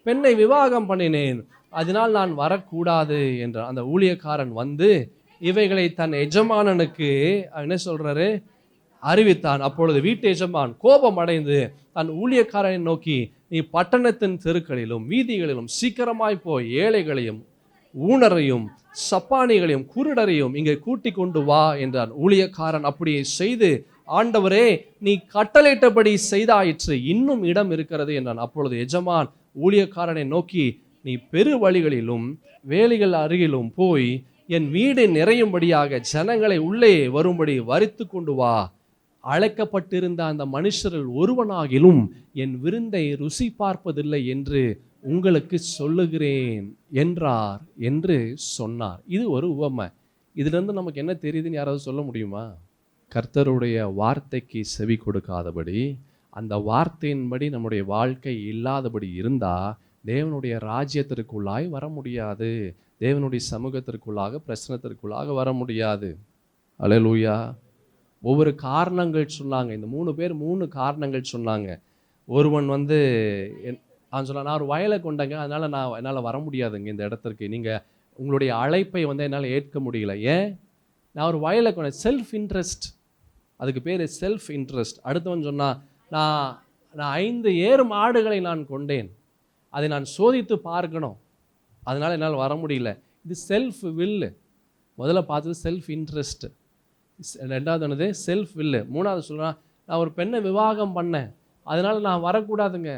Speaker 1: பெண்ணை விவாகம் பண்ணினேன், அதனால் நான் வரக்கூடாது என்றான். அந்த ஊழியக்காரன் வந்து இவைகளை தன் எஜமானனுக்கு என்ன சொல்றாரு, அறிவித்தான். அப்பொழுது வீட்டு எஜமான் கோபம் அடைந்து தன் ஊழியக்காரனை நோக்கி, நீ பட்டணத்தின் தெருக்களிலும் வீதிகளிலும் சீக்கிரமாய் போய் ஏழைகளையும் ஊனரையும் சப்பானிகளையும் குருடரையும் இங்கே கூட்டிக் கொண்டு வா என்றான். ஊழியக்காரன் அப்படியே செய்து, ஆண்டவரே, நீ கட்டளையிட்டபடி செய்தாயிற்று, இன்னும் இடம் இருக்கிறது என்றான். அப்பொழுது எஜமான் ஊழியக்காரனை நோக்கி, நீ பெரு வழிகளிலும் வேலிகள் அருகிலும் போய் என் வீடு நிறையும்படியாக ஜனங்களை உள்ளே வரும்படி வரித்து கொண்டு வா. அழைக்கப்பட்டிருந்த அந்த மனுஷரில் ஒருவனாகிலும் என் விருந்தை ருசி பார்ப்பதில்லை என்று உங்களுக்கு சொல்லுகிறேன் என்றார் என்று சொன்னார். இது ஒரு உவமை. இதிலிருந்து நமக்கு என்ன தெரியுதுன்னு யாராவது சொல்ல முடியுமா? கர்த்தருடைய வார்த்தைக்கு செவி கொடுக்காதபடி, அந்த வார்த்தையின்படி நம்முடைய வாழ்க்கை இல்லாதபடி இருந்தா தேவனுடைய ராஜ்யத்திற்குள்ளாய் வர முடியாது, தேவனுடைய சமூகத்திற்குள்ளாக பிரச்சனத்திற்குள்ளாக வர முடியாது. அல்லேலூயா. ஒவ்வொரு காரணங்கள் சொன்னாங்க. இந்த 3 பேர் 3 காரணங்கள் சொன்னாங்க. ஒருவன் வந்து சொன்னான், நான் ஒரு வயலை கொண்டேங்க, அதனால என்னால் வர முடியாதுங்க இந்த இடத்திற்கு, நீங்கள் உங்களுடைய அழைப்பை வந்து என்னால் ஏற்க முடியல. ஏன்? நான் ஒரு வயலை கொண்டேன். செல்ஃப் இன்ட்ரெஸ்ட், அதுக்கு பேர் செல்ஃப் இன்ட்ரெஸ்ட். அடுத்தவன் சொன்னான், நான் 5 ஏறு மாடுகளை நான் கொண்டேன், அதை நான் சோதித்து பார்க்கணும், அதனால் என்னால் வர முடியல. இது செல்ஃப் வில்லு. முதல்ல பார்த்தது செல்ஃப் இன்ட்ரெஸ்ட், ரெண்டாவது என்னது செல்ஃப் வில்லு. மூணாவது சொல்கிறான், நான் ஒரு பெண்ணை விவாகம் பண்ணேன், அதனால் நான் வரக்கூடாதுங்க.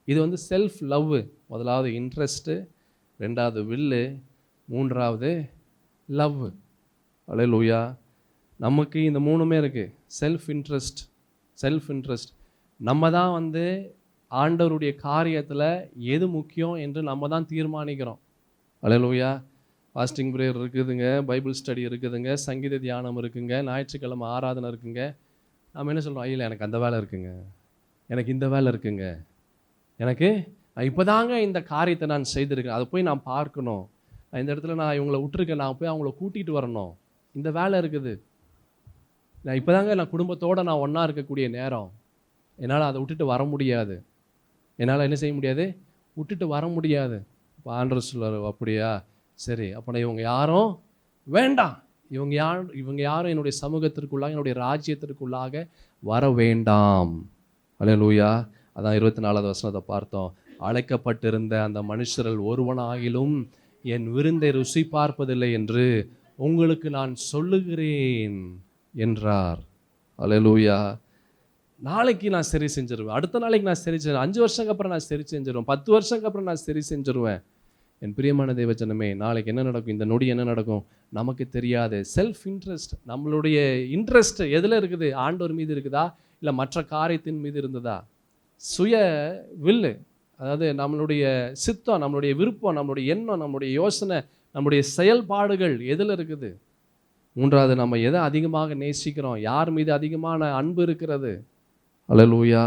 Speaker 1: இது வந்து செல்ஃப் லவ். முதலாவது இன்ட்ரெஸ்ட்டு, ரெண்டாவது வில்லு, மூன்றாவது லவ். அல்லேலூயா. நமக்கு இந்த 3மே இருக்குது. Self interest. நம்ம தான் வந்து ஆண்டவருடைய காரியத்தில் எது முக்கியம் என்று நம்ம தான் தீர்மானிக்கிறோம். அல்லேலூயா. ஃபாஸ்டிங் ப்ரேயர் இருக்குதுங்க, பைபிள் ஸ்டடி இருக்குதுங்க, சங்கீத தியானம் இருக்குங்க, ஞாயிற்றுக்கிழமை ஆராதனை இருக்குங்க. நம்ம என்ன சொல்கிறோம்? இல்லை, எனக்கு அந்த வேலை இருக்குங்க, எனக்கு இந்த வேலை இருக்குங்க, எனக்கு இப்போ தாங்க இந்த காரியத்தை நான் செய்திருக்கேன், அதை போய் நான் பார்க்கணும், இந்த இடத்துல நான் இவங்களை விட்டுருக்கேன், நான் போய் அவங்கள கூட்டிகிட்டு வரணும், இந்த வேலை இருக்குது, நான் இப்போ தாங்க நான் குடும்பத்தோடு நான் ஒன்றா இருக்கக்கூடிய நேரம், என்னால் அதை விட்டுட்டு வர முடியாது, என்னால் என்ன செய்ய முடியாது, விட்டுட்டு வர முடியாது. இப்போ ஆண்டவர் சொல்வார், அப்படியா, சரி, அப்போ நான் இவங்க யாரும் வேண்டாம், இவங்க யாரும் என்னுடைய சமூகத்திற்குள்ளாக, என்னுடைய ராஜ்யத்திற்குள்ளாக வர வேண்டாம். அல்லேலூயா. அதான் 24வது வசனத்தை பார்த்தோம். அழைக்கப்பட்டிருந்த அந்த மனுஷரில் ஒருவனாகிலும் என் விருந்தை ருசி பார்ப்பதில்லை என்று உங்களுக்கு நான் சொல்லுகிறேன் என்றார். அல்லேலூயா. நாளைக்கு நான் சரி செஞ்சிருவேன், அடுத்த நாளைக்கு நான் சரி செஞ்சிருவேன், 5 வருஷத்துக்கு அப்புறம் நான் சரி செஞ்சிருவேன், 10 வருஷத்துக்கு அப்புறம் நான் சரி செஞ்சிருவேன். என் பிரியமான தேவஜனமே, நாளைக்கு என்ன நடக்கும், இந்த நொடி என்ன நடக்கும் நமக்கு தெரியாது. செல்ஃப் இன்ட்ரெஸ்ட், நம்மளுடைய இன்ட்ரெஸ்ட் எதில் இருக்குது? ஆண்டவர் மீது இருக்குதா, இல்லை மற்ற காரியத்தின் மீது இருந்ததா? சுய வில்லு, அதாவது நம்மளுடைய சித்தம், நம்மளுடைய விருப்பம், நம்மளுடைய எண்ணம், நம்மளுடைய யோசனை, நம்முடைய செயல்பாடுகள் எதில் இருக்குது? மூன்றாவது, நம்ம எதை அதிகமாக நேசிக்கிறோம், யார் மீது அதிகமான அன்பு இருக்கிறது? அல்லேலூயா.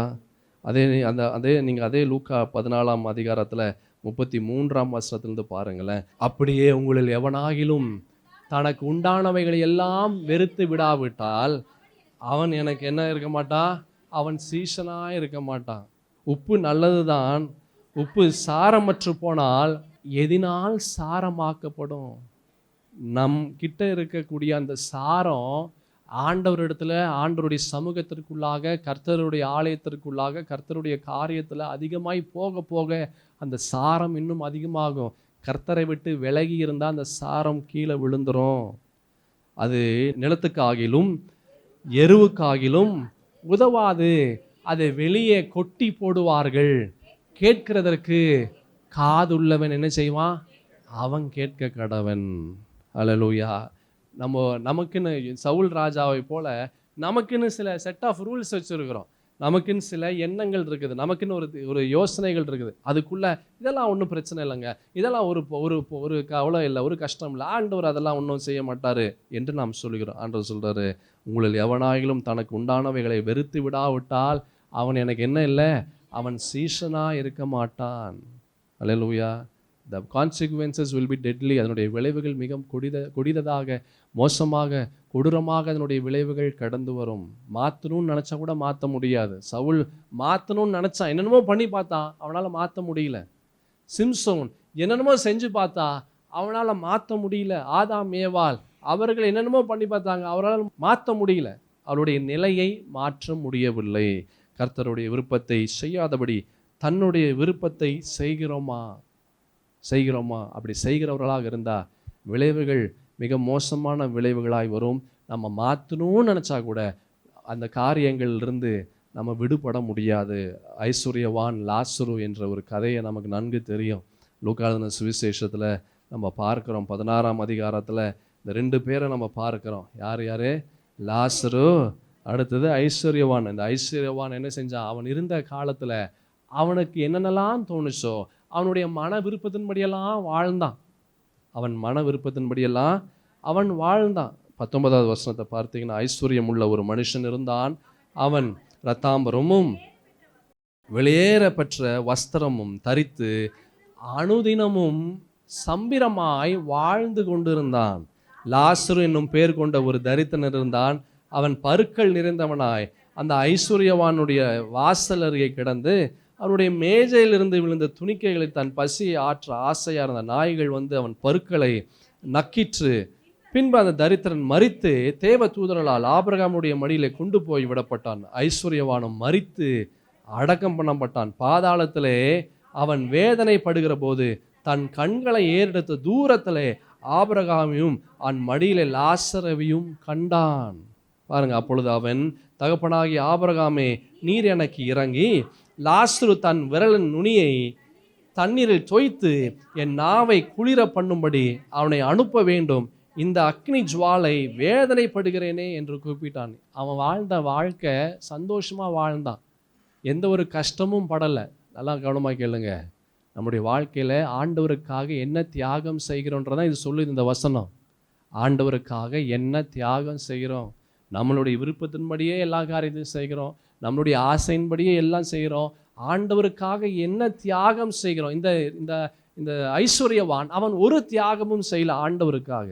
Speaker 1: அதே லூக்கா 14ஆம் அதிகாரத்தில் 33ஆம் வசனத்திலிருந்து பாருங்களேன். அப்படியே உங்களில் எவனாகிலும் தனக்கு உண்டானவைகளை எல்லாம் வெறுத்து விடாவிட்டால் அவன் எனக்கு என்ன இருக்க மாட்டான், அவன் சீசனாக இருக்க மாட்டான். உப்பு நல்லது தான், உப்பு சாரமற்று போனால் எதினால் சாரமாக்கப்படும்? நம் கிட்ட இருக்கக்கூடிய அந்த சாரம் ஆண்டவரிடத்துல, ஆண்டவருடைய சமூகத்திற்குள்ளாக, கர்த்தருடைய ஆலயத்திற்குள்ளாக, கர்த்தருடைய காரியத்தில் அதிகமாய் போக போக அந்த சாரம் இன்னும் அதிகமாகும். கர்த்தரை விட்டு விலகி இருந்தால் அந்த சாரம் கீழே விழுந்துரும். அது நிலத்துக்காகிலும் எருவுக்காகிலும் உதவாது, அதை வெளியே கொட்டி போடுவார்கள். கேட்கிறதற்கு காதுள்ளவன் என்ன செய்வான்? அவன் கேட்க கடவன். அல்லேலூயா. நமக்குன்னு சவுல் ராஜாவை போல நமக்குன்னு சில செட் ஆஃப் ரூல்ஸ் வச்சுருக்கிறோம். நமக்குன்னு சில எண்ணங்கள் இருக்குது, நமக்குன்னு ஒரு யோசனைகள் இருக்குது. அதுக்குள்ள இதெல்லாம் ஒன்றும் பிரச்சனை இல்லைங்க, இதெல்லாம் ஒரு ஒரு ஒரு கவலை இல்லை, ஒரு கஷ்டம் இல்லை, ஆண்டவர் அதெல்லாம் ஒன்றும் செய்ய மாட்டார் என்று நாம் சொல்கிறோம். ஆண்டவர் சொல்கிறாரு, உங்களில் எவனாயிலும் தனக்கு உண்டானவைகளை வெறுத்து விடாவிட்டால் அவன் எனக்கு என்ன இல்லை, அவன் சீஷனாக இருக்க மாட்டான். அல்லேலூயா. The consequences will be deadly. அதனுடைய விளைவுகள் மிக கொடிததாக, மோசமாக, கொடூரமாக அதனுடைய விளைவுகள் கடந்து வரும். மாற்றணும்னு நினச்சா கூட மாற்ற முடியாது. சவுல் மாற்றணும்னு நினச்சான், என்னென்னமோ பண்ணி பார்த்தான், அவனால் மாற்ற முடியல. சிம்சோன் என்னென்னமோ செஞ்சு பார்த்தா, அவனால் மாற்ற முடியல. ஆதாம் ஏவாள் அவர்கள் என்னென்னமோ பண்ணி பார்த்தாங்க, அவரால் மாற்ற முடியல. அவருடைய நிலையை மாற்ற முடியவில்லை. கர்த்தருடைய விருப்பத்தை செய்யாதபடி தன்னுடைய விருப்பத்தை செய்கிறோமா? அப்படி செய்கிறவர்களாக இருந்தால் விளைவுகள் மிக மோசமான விளைவுகளாய் வரும். நம்ம மாற்றணும்னு நினச்சா கூட அந்த காரியங்களிலிருந்து நம்ம விடுபட முடியாது. ஐஸ்வர்யவான் லாசரு என்ற ஒரு கதையை நமக்கு நன்கு தெரியும். லூக்கா எழுதின சுவிசேஷத்தில் நம்ம பார்க்குறோம். 16ஆம் அதிகாரத்தில் இந்த 2 பேரை நம்ம பார்க்குறோம். யார்? லாசரு, அடுத்தது ஐஸ்வர்யவான். இந்த ஐஸ்வர்யவான் என்ன செஞ்சான்? அவன் இருந்த காலத்தில் அவனுக்கு என்னென்னலாம் தோணுச்சோ அவனுடைய மன விருப்பத்தின்படியெல்லாம் வாழ்ந்தான். அவன் வாழ்ந்தான். 19வது வசனத்தை பார்த்தீங்கன்னா, ஐஸ்வர்யம் உள்ள ஒரு மனுஷன் இருந்தான். அவன் இரத்தாம்பரமும் வெளியேறப்பெற்ற வஸ்திரமும் தரித்து அனுதினமும் சம்பிரமாய் வாழ்ந்து கொண்டிருந்தான். லாசரு என்னும் பேர் கொண்ட ஒரு தரித்திரன் இருந்தான். அவன் பருக்கள் நிறைந்தவனாய் அந்த ஐஸ்வர்யவானுடைய வாசல் அருகே கிடந்து அவனுடைய மேஜையிலிருந்து விழுந்த துணிக்கைகளை தன் பசியை ஆற்ற ஆசையாக இருந்த நாய்கள் வந்து அவன் பருக்களை நக்கிற்று. பின்பு அந்த தரித்திரன் மரித்து தேவ தூதர்களால் ஆபிரகாமுடைய மடியிலே கொண்டு போய் விடப்பட்டான். ஐஸ்வர்யவானும் மரித்து அடக்கம் பண்ணப்பட்டான். பாதாளத்திலே அவன் வேதனைப்படுகிற போது தன் கண்களை ஏறெடுத்த தூரத்திலே ஆபிரகாமையும் அவன் மடியிலே லாசரவையும் கண்டான். பாருங்க, அப்பொழுது அவன், தகப்பனாகிய ஆபிரகாமே, நீர் எனக்கு இறங்கி லாசரு தன் விரலின் நுனியை தண்ணீரில் தோய்த்து என் நாவை குளிர பண்ணும்படி அவனை அனுப்ப வேண்டும், இந்த அக்னி ஜுவாலை வேதனைப்படுகிறேனே என்று கூப்பிட்டான். அவன் வாழ்ந்த வாழ்க்கை சந்தோஷமாக வாழ்ந்தான், எந்த ஒரு கஷ்டமும் படலை. நல்லா கவனமாக கேளுங்க, நம்முடைய வாழ்க்கையில் ஆண்டவருக்காக என்ன தியாகம் செய்கிறோன்றதான் இது சொல்லுது இந்த வசனம். ஆண்டவருக்காக என்ன தியாகம் செய்கிறோம்? நம்மளுடைய விருப்பத்தின்படியே எல்லா காரியத்தையும் செய்கிறோம், நம்மளுடைய ஆசையின்படியே எல்லாம் செய்கிறோம். ஆண்டவருக்காக என்ன தியாகம் செய்கிறோம்? இந்த இந்த இந்த ஐஸ்வர்யவான் அவன் ஒரு தியாகமும் செய்யல ஆண்டவருக்காக.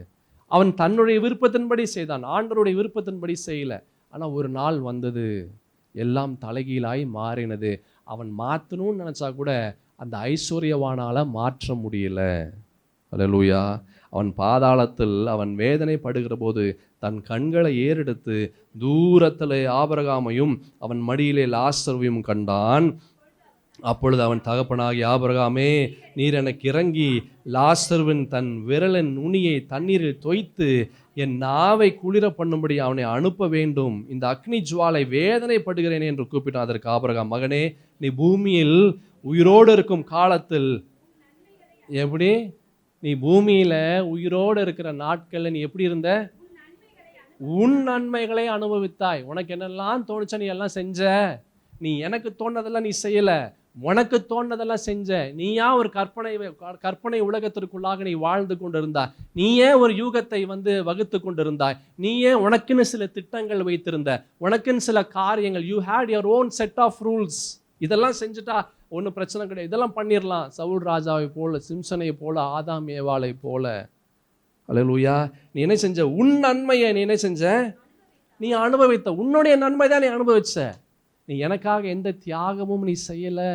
Speaker 1: அவன் தன்னுடைய விருப்பத்தின்படி செய்தான், ஆண்டவருடைய விருப்பத்தின்படி செய்யல. ஆனால் ஒரு நாள் வந்தது, எல்லாம் தலைகீழாய் மாறினது. அவன் மாற்றணும்னு நினச்சா கூட அந்த ஐஸ்வர்யவானால் மாற்ற முடியல. அல்லேலூயா. அவன் பாதாளத்தில் அவன் வேதனைப்படுகிற போது தன் கண்களை ஏறெடுத்து தூரத்திலே ஆபிரகாமையும் அவன் மடியிலே லாசருவையும் கண்டான். அப்பொழுது அவன், தகப்பனாகி ஆபிரகாமே, நீர் எனக்கு இறங்கி லாசருவின் தன் விரலின் நுனியை தண்ணீரில் தோய்த்து என் நாவை குளிர பண்ணும்படி அவனை அனுப்ப வேண்டும், இந்த அக்னி ஜுவாலை வேதனைப்படுகிறேனே என்று கூப்பிட்டான். அதற்கு ஆபிரகாம், மகனே, நீ பூமியில் உயிரோடு இருக்கும் காலத்தில் எப்படி, நீ பூமியில உயிரோடு இருக்கிற நாட்கள்ல நீ எப்படி இருந்த? உன் நன்மைகளை அனுபவித்தாய். உனக்கு என்னெல்லாம் தோணுச்சா நீ எல்லாம் செஞ்ச. நீ எனக்கு தோணுனதெல்லாம் நீ செய்யல, உனக்கு தோணுனதெல்லாம் செஞ்ச. நீயா ஒரு கற்பனை உலகத்திற்குள்ளாக நீ வாழ்ந்து கொண்டிருந்தாய். நீயே ஒரு யூகத்தை வகுத்து கொண்டிருந்தாய். நீயே உனக்குன்னு சில திட்டங்கள் வைத்திருந்த, உனக்குன்னு சில காரியங்கள். You had your own set of rules. இதெல்லாம் செஞ்சுட்டா ஒன்றும் பிரச்சனை கிடையாது, இதெல்லாம் பண்ணிடலாம். சவுல் ராஜாவை போல, சிம்சனை போல, ஆதாம் ஏவாளை போல. அல்லேலூயா. நீ என்ன செஞ்ச? உன் நன்மையை நீ என்ன செஞ்ச? நீ அனுபவித்த. உன்னுடைய நன்மை தான் நீ அனுபவிச்ச. நீ எனக்காக எந்த தியாகமும் நீ செய்யலை.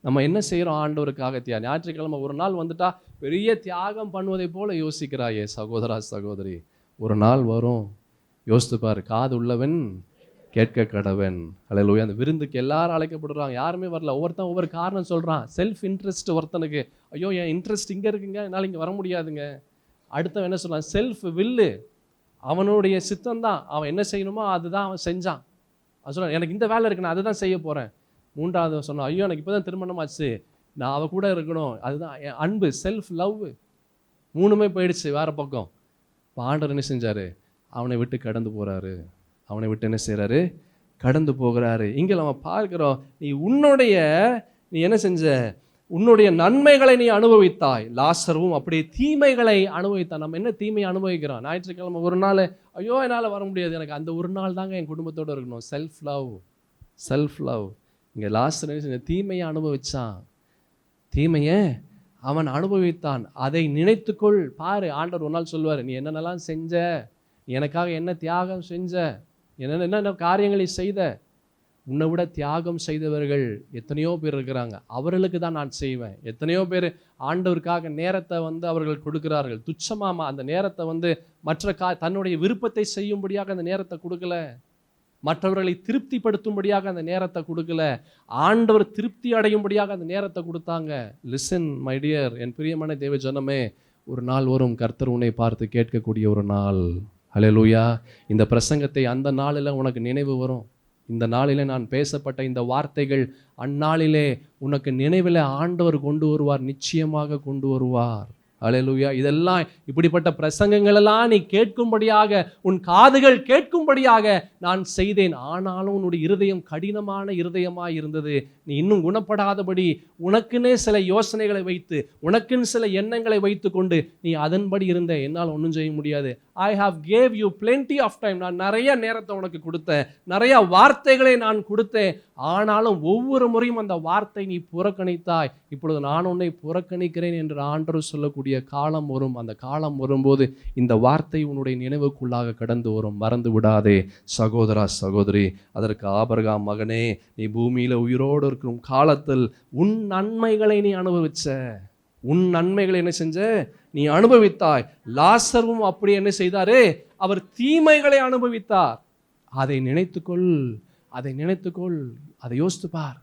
Speaker 1: நம்ம என்ன செய்கிறோம் ஆண்டவருக்காக? ஞாயிற்றுக்கிழமை ஒரு நாள் வந்துட்டா பெரிய தியாகம் பண்ணுவதை போல யோசிக்கிறாயே சகோதரா சகோதரி. ஒரு நாள் வரும், யோசித்துப்பார், காது உள்ளவன் கேட்க கடவன். அல்லேலூயா. அந்த விருந்துக்கு எல்லாரும் அழைக்கப்படுறாங்க, யாருமே வரல. ஒவ்வொருத்தன் ஒவ்வொரு காரணம் சொல்கிறான். செல்ஃப் இன்ட்ரெஸ்ட் ஒருத்தனுக்கு, ஐயோ என் இன்ட்ரெஸ்ட் இங்கே இருக்குங்க, என்னால் இங்கே வர முடியாதுங்க. அடுத்தவன் என்ன சொல்கிறான்? செல்ஃப் வில்லு, அவனுடைய சித்தம்தான், அவன் என்ன செய்யணுமோ அதுதான் அவன் செஞ்சான். அவன் சொல்கிறான், எனக்கு இந்த வேலை இருக்கு, நான் அதுதான் செய்ய போகிறேன். மூன்றாவது சொன்னான், ஐயோ எனக்கு இப்போ தான் திருமணம் ஆச்சு, நான் அவள் கூட இருக்கணும், அதுதான் என் அன்பு, செல்ஃப் லவ். மூணுமே போயிடுச்சு வேறு பக்கம். இப்போ ஆண்டவர் என்ன செஞ்சார்? அவனை விட்டு கடந்து போகிறாரு. அவனை விட்டு என்ன செய்கிறாரு? கடந்து போகிறாரு. இங்கே நம்ம பார்க்கிறோம், நீ என்ன செஞ்ச, உன்னுடைய நன்மைகளை நீ அனுபவித்தாய். லாசருவும் அப்படியே தீமைகளை அனுபவித்தான். நம்ம என்ன தீமையை அனுபவிக்கிறோம்? ஞாயிற்றுக்கிழமை ஒரு நாள், ஐயோ என்னால் வர முடியாது, எனக்கு அந்த ஒரு நாள் தாங்க என் குடும்பத்தோடு இருக்கணும். Self love. இங்கே லாசர் என்ன செஞ்ச, தீமையை அனுபவிச்சான். தீமையை அவன் அனுபவித்தான். அதை நினைத்துக்கொள். பாரு, ஆண்டவர் ஒரு நாள் சொல்லுவார், நீ என்னென்னலாம் செஞ்ச, எனக்காக என்ன தியாகம் செஞ்ச, என்னென்ன காரியங்களை செய்த. உன்னை விட தியாகம் செய்தவர்கள் எத்தனையோ பேர் இருக்கிறாங்க, அவர்களுக்கு தான் நான் செய்வேன். எத்தனையோ பேர் ஆண்டவருக்காக நேரத்தை அவர்கள் கொடுக்கிறார்கள். துச்சமாமா அந்த நேரத்தை மற்ற தன்னுடைய விருப்பத்தை செய்யும்படியாக அந்த நேரத்தை கொடுக்கல, மற்றவர்களை திருப்திப்படுத்தும்படியாக அந்த நேரத்தை கொடுக்கல, ஆண்டவர் திருப்தி அடையும்படியாக அந்த நேரத்தை கொடுத்தாங்க. லிசன் மை டியர், என் பிரியமான தேவ ஜனமே, ஒரு நாள் வரும், கர்த்தர் உன்னை பார்த்து கேட்கக்கூடிய ஒரு நாள். ஹல்லேலூயா. இந்த பிரசங்கத்தை அந்த நாளில் உனக்கு நினைவு வரும். இந்த நாளிலே நான் பேசப்பட்ட இந்த வார்த்தைகள் அந்நாளிலே உனக்கு நினைவில் ஆண்டவர் கொண்டு வருவார், நிச்சயமாக கொண்டு வருவார். ஹல்லேலூயா. இதெல்லாம், இப்படிப்பட்ட பிரசங்கங்களெல்லாம் நீ கேட்கும்படியாக, உன் காதுகள் கேட்கும்படியாக நான் செய்தேன். ஆனாலும் உன்னுடைய இருதயம் கடினமான இருதயமாய் இருந்தது. நீ இன்னும் குணப்படாதபடி உனக்குன்னே சில யோசனைகளை வைத்து, உனக்குன்னு சில எண்ணங்களை வைத்து கொண்டு நீ அதன்படி இருந்த. என்னால் ஒன்றும் செய்ய முடியாது. I have gave you plenty of time. நான் நிறைய நேரத்தை உனக்கு கொடுத்தேன், நிறைய வார்த்தைகளை நான் கொடுத்தேன். ஆனாலும் ஒவ்வொரு முறையும் அந்த வார்த்தை நீ புறக்கணித்தாய். இப்பொழுது நான் உன்னை புறக்கணிக்கிறேன் என்று ஆண்டவர் சொல்லக்கூடிய காலம் வரும். அந்த காலம் வரும்போது இந்த வார்த்தை உன்னுடைய நினைவுக்குள்ளாக கடந்து வரும். மறந்து விடாதே சகோதரா, சகோதரி. அதற்கு ஆபிரகாம், மகனே, நீ பூமியில உயிரோடு இருக்கும் காலத்தில் உன் நன்மைகளை நீ அனுபவிச்ச. உன் நன்மைகளை என்ன செஞ்ச, நீ அனுபவித்தாய். லாசரும் அப்படி என்ன செய்தாரே, அவர் தீமைகளை அனுபவித்தார். அதை நினைத்துக்கொள், அதை யோசித்து பார்.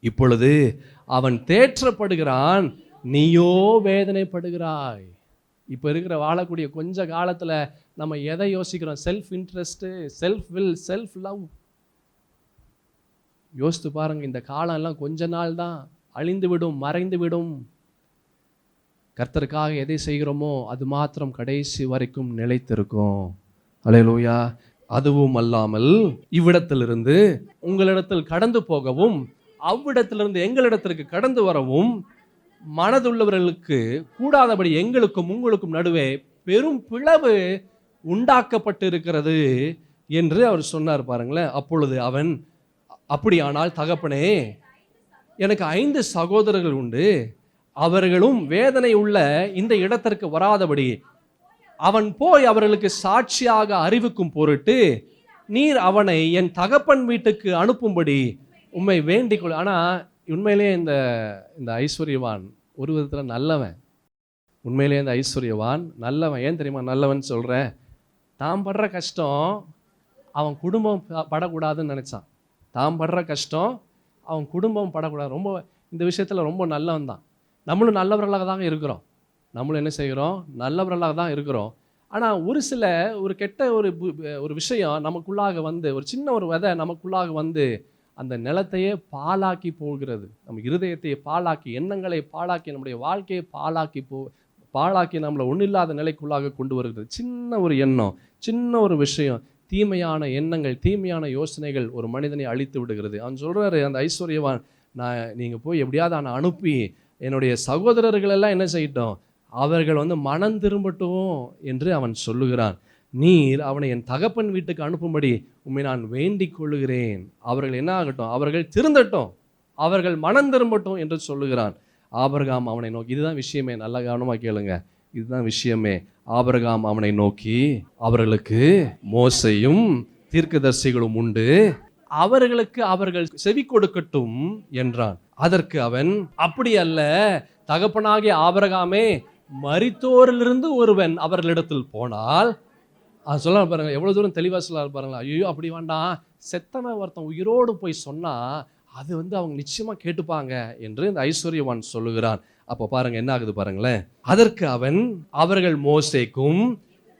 Speaker 1: இப்பொழுது அவன் தேற்றப்படுகிறான், நீயோ வேதனைப்படுகிறாய். இப்போ இருக்கிற வாழக்கூடிய கொஞ்ச காலத்தில் நம்ம எதை யோசிக்கிறோம்? Self interest, self will, self love. யோசித்து பாருங்க, இந்த காலம் எல்லாம் கொஞ்ச நாள் தான், அழிந்து விடும், மறைந்து விடும். கர்த்தருக்காக எதை செய்கிறோமோ அது மாத்திரம் கடைசி வரைக்கும் நிலைத்திருக்கும். அல்லேலூயா. அதுவும் அல்லாமல் இவ்விடத்திலிருந்து உங்களிடத்தில் கடந்து போகவும், அவ்விடத்திலிருந்து எங்களிடத்திற்கு கடந்து வரவும் மனதுள்ளவர்களுக்கு கூடாதபடி எங்களுக்கும் உங்களுக்கும் நடுவே பெரும் பிளவு உண்டாக்கப்பட்டு இருக்கிறது என்று அவர் சொன்னார். பாருங்களேன். அப்பொழுது அவன், அப்படியானால் தகப்பனே, எனக்கு 5 சகோதரர்கள் உண்டு, அவர்களும் வேதனை உள்ள இந்த இடத்திற்கு வராதபடி அவன் போய் அவர்களுக்கு சாட்சியாக அறிவிக்கும் பொருட்டு நீர் அவனை என் தகப்பன் வீட்டுக்கு அனுப்பும்படி உம்மை வேண்டிக் கொள். ஆனால் உண்மையிலேயே இந்த ஐஸ்வர்யவான் ஒரு விதத்தில் நல்லவன். உண்மையிலேயே இந்த ஐஸ்வர்யவான் நல்லவன். ஏன் தெரியுமா நல்லவன் சொல்கிறேன்? தான் படுற கஷ்டம் அவன் குடும்பம் படக்கூடாதுன்னு நினச்சான். தான் படுற கஷ்டம் அவன் குடும்பம் படக்கூடாது. ரொம்ப இந்த விஷயத்தில் ரொம்ப நல்லவன் தான். நம்மளும் நல்லவர்களாக தாங்க இருக்கிறோம். நம்மளும் என்ன செய்கிறோம்? நல்லவர்களாக தான் இருக்கிறோம். ஆனால் ஒரு கெட்ட ஒரு விஷயம் நமக்குள்ளாக ஒரு சின்ன ஒரு விதை நமக்குள்ளாக அந்த நிலத்தையே பாழாக்கி போகிறது. நம்ம இருதயத்தையே பாழாக்கி, எண்ணங்களை பாழாக்கி, நம்முடைய வாழ்க்கையை பாழாக்கி நம்மளை ஒன்றில்லாத நிலைக்குள்ளாக கொண்டு வருகிறது. சின்ன ஒரு எண்ணம், சின்ன ஒரு விஷயம், தீமையான எண்ணங்கள், தீமையான யோசனைகள் ஒரு மனிதனை அழித்து விடுகிறது. அவன் சொல்கிறாரு, அந்த ஐஸ்வர்யவான், நீங்கள் போய் எப்படியாவது அவனை அனுப்பி என்னுடைய சகோதரர்கள் எல்லாம் என்ன செய்யட்டும், அவர்கள் மனம் திரும்பட்டும் என்று அவன் சொல்லுகிறான். நீர் அவனை என் தகப்பன் வீட்டுக்கு அனுப்பும்படி உம்மை நான் வேண்டிக் கொள்ளுகிறேன். அவர்கள் என்ன ஆகட்டும், அவர்கள் திருந்தட்டும், அவர்கள் மனம் திரும்பட்டும் என்று சொல்லுகிறான். ஆபிரகாம் அவனை நோக்கி, இதுதான் விஷயமே, நல்ல கவனமாக கேளுங்க, இதுதான் விஷயமே. ஆபிரகாம் அவனை நோக்கி, அவர்களுக்கு மோசேயும் தீர்க்கதரிசிகளும் உண்டு, அவர்களுக்கு அவர்கள் செவி கொடுக்கட்டும் என்றான். அதற்கு அவன், அப்படி அல்ல தகப்பனாகிய ஆபிரகாமே, மரித்தோரிலிருந்து ஒருவன் அவர்களிடத்தில் போனால், சொல்ல பாருங்க, எவ்வளவு தூரம் தெளிவா சொல்ல பாருங்களா. ஐயோ அப்படி வேண்டாம், செத்தன ஒருத்தன் உயிரோடு போய் சொன்னா அது அவங்க நிச்சயமா கேட்டுப்பாங்க என்று இந்த ஐஸ்வர்யவான் சொல்லுகிறான். அப்போ பாருங்க என்ன ஆகுது பாருங்களேன். அதற்கு அவன், அவர்கள் மோசேக்கும்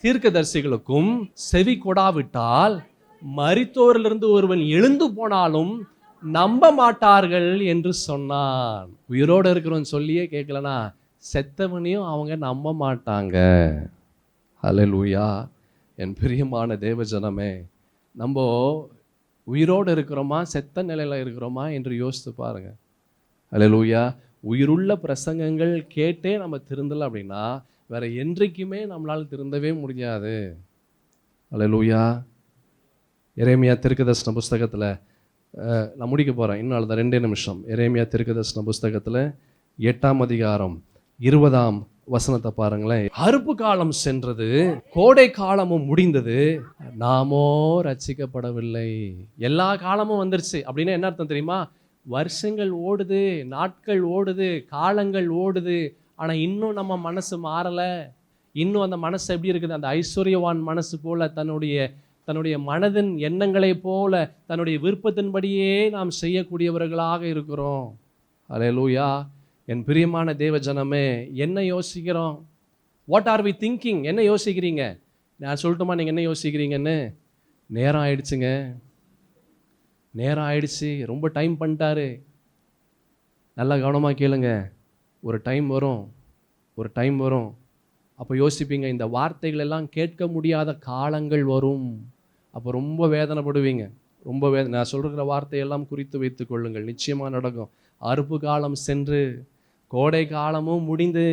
Speaker 1: தீர்க்கதரிசிகளுக்கும் செவி கொடாவிட்டால் மரித்தோரிலிருந்து ஒருவன் எழுந்து போனாலும் நம்ப மாட்டார்கள் என்று சொன்னான். உயிரோடு இருக்கிறவன் சொல்லியே கேட்கலனா செத்தவனையும் அவங்க நம்ப மாட்டாங்க. ஹல்லேலூயா. என் பிரியமான தேவஜனமே, நம்ம உயிரோடு இருக்கிறோமா செத்த நிலையில் இருக்கிறோமா என்று யோசித்து பாருங்கள். அல்லேலூயா. உயிருள்ள பிரசங்கங்கள் கேட்டே நம்ம திருந்தலை அப்படின்னா வேற என்றைக்குமே நம்மளால் திருந்தவே முடியாது. அல்லேலூயா. எரேமியா தீர்க்கதரிசன புஸ்தகத்தில் நான் முடிக்க போகிறேன், இன்னும் அந்த 2 நிமிஷம். எரேமியா தீர்க்கதரிசன புஸ்தகத்தில் 8ஆம் அதிகாரம் 20ஆம் வசனத்தை பாருங்களேன். அறுப்பு காலம் சென்றது, கோடை காலமும் முடிந்தது, நாமோ ரட்சிக்கப்படவில்லை. எல்லா காலமும் வந்துருச்சு அப்படின்னா என்ன அர்த்தம் தெரியுமா? வருஷங்கள் ஓடுது, நாட்கள் ஓடுது, காலங்கள் ஓடுது, ஆனால் இன்னும் நம்ம மனசு மாறலை. இன்னும் அந்த மனசு எப்படி இருக்குது? அந்த ஐஸ்வர்யவான் மனசு போல தன்னுடைய மனதின் எண்ணங்களை போல தன்னுடைய விருப்பத்தின்படியே நாம் செய்யக்கூடியவர்களாக இருக்கிறோம். அல்லேலூயா. என் பிரியமான தேவ ஜனமே, என்ன யோசிக்கிறோம்? What are we thinking? என்ன யோசிக்கிறீங்க? நான் சொல்லட்டுமா நீங்கள் என்ன யோசிக்கிறீங்கன்னு? நேரம் ஆயிடுச்சுங்க, நேரம் ஆயிடுச்சு, ரொம்ப டைம் பண்ணிட்டாரு. நல்லா கவனமாக கேளுங்க. ஒரு டைம் வரும், அப்போ யோசிப்பீங்க, இந்த வார்த்தைகள் எல்லாம் கேட்க முடியாத காலங்கள் வரும். அப்போ ரொம்ப வேதனைப்படுவீங்க. நான் சொல்கிற வார்த்தையெல்லாம் குறித்து வைத்து கொள்ளுங்கள், நிச்சயமாக நடக்கும். அறுப்பு காலம் சென்று கோடை காலமும் முடிந்து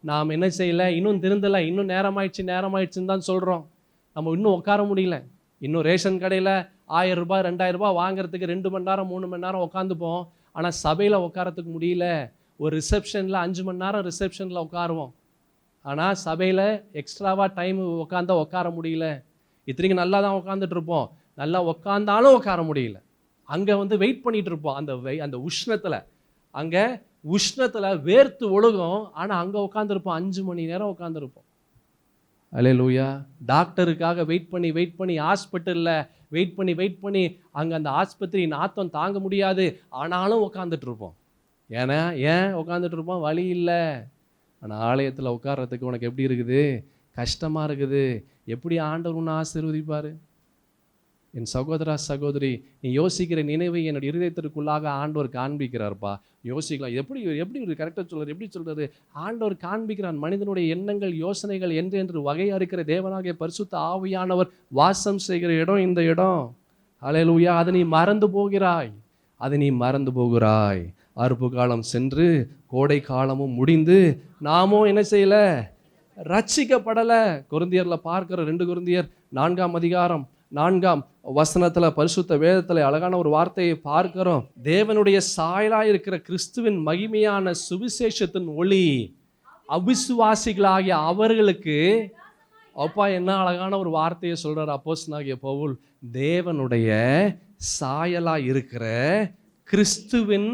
Speaker 1: நாம் என்ன செய்யலை? இன்னும் திருந்தலை. இன்னும் நேரமாயிடுச்சுன்னு தான் சொல்கிறோம். நம்ம இன்னும் உட்கார முடியல. இன்னும் ரேஷன் கடையில் 1000 ரூபாய் 2000 ரூபாய் வாங்குறதுக்கு 2 மணி நேரம் 3 மணி நேரம் உட்காந்துப்போம். ஆனால் சபையில் உட்காரத்துக்கு முடியல. ஒரு ரிசப்ஷனில் 5 மணி நேரம் ரிசப்ஷனில் உட்காருவோம். ஆனால் சபையில் எக்ஸ்ட்ராவாக டைம் உட்கார முடியல. இத்தனைக்கு நல்லா தான் உட்காந்துட்டு இருப்போம், நல்லா உட்காந்தாலும் உட்கார முடியல. அங்கே வெயிட் பண்ணிகிட்டு இருப்போம். அந்த உஷ்ணத்தில் வேர்த்து ஒழுகும். ஆனால் அங்கே உட்காந்துருப்போம், 5 மணி நேரம் உட்காந்துருப்போம். அல்லேலூயா. டாக்டருக்காக வெயிட் பண்ணி ஹாஸ்பிட்டலில் வெயிட் பண்ணி அங்கே அந்த ஆஸ்பத்திரி நாத்தம் தாங்க முடியாது, ஆனாலும் உட்காந்துட்டு இருப்போம். ஏன் உட்காந்துட்டு இருப்போம்? வழி இல்லை. ஆனால் ஆலயத்தில் உட்கார்றதுக்கு உனக்கு எப்படி இருக்குது? கஷ்டமாக இருக்குது. எப்படி ஆண்டவர் உன்னை ஆசீர்வதிப்பார்? என் சகோதரா சகோதரி, நீ யோசிக்கிற நினைவை என்னுடைய இருதயத்திற்குள்ளாக ஆண்டவர் காண்பிக்கிறார்ப்பா. யோசிக்கலாம், எப்படி கரெக்டாக சொல்கிறார்? எப்படி சொல்கிறாரு? ஆண்டவர் காண்பிக்கிறான். மனிதனுடைய எண்ணங்கள் யோசனைகள் என்று வகை அறிக்கிற தேவனாகிய பரிசுத்த ஆவியானவர் வாசம் செய்கிற இடம் இந்த இடம். அல்லேலூயா. அதை நீ மறந்து போகிறாய். அறுப்பு காலம் சென்று கோடை காலமும் முடிந்து நாமோ என்ன செய்யலை? ரட்சிக்கப்படலை. கொரிந்தியரில் பார்க்கிற 2 கொரிந்தியர் 4ஆம் அதிகாரம் 4ஆம் வசனத்தில் பரிசுத்த வேதத்தில் அழகான ஒரு வார்த்தையை பார்க்கிறோம். தேவனுடைய சாயலாய் இருக்கிற கிறிஸ்துவின் மகிமையான சுவிசேஷத்தின் ஒளி அவிசுவாசிகளாகிய அவர்களுக்கு, அப்பா என்ன அழகான ஒரு வார்த்தையை சொல்றார் அப்போஸ்தலனாகிய பவுல். தேவனுடைய சாயலாய் இருக்கிற கிறிஸ்துவின்,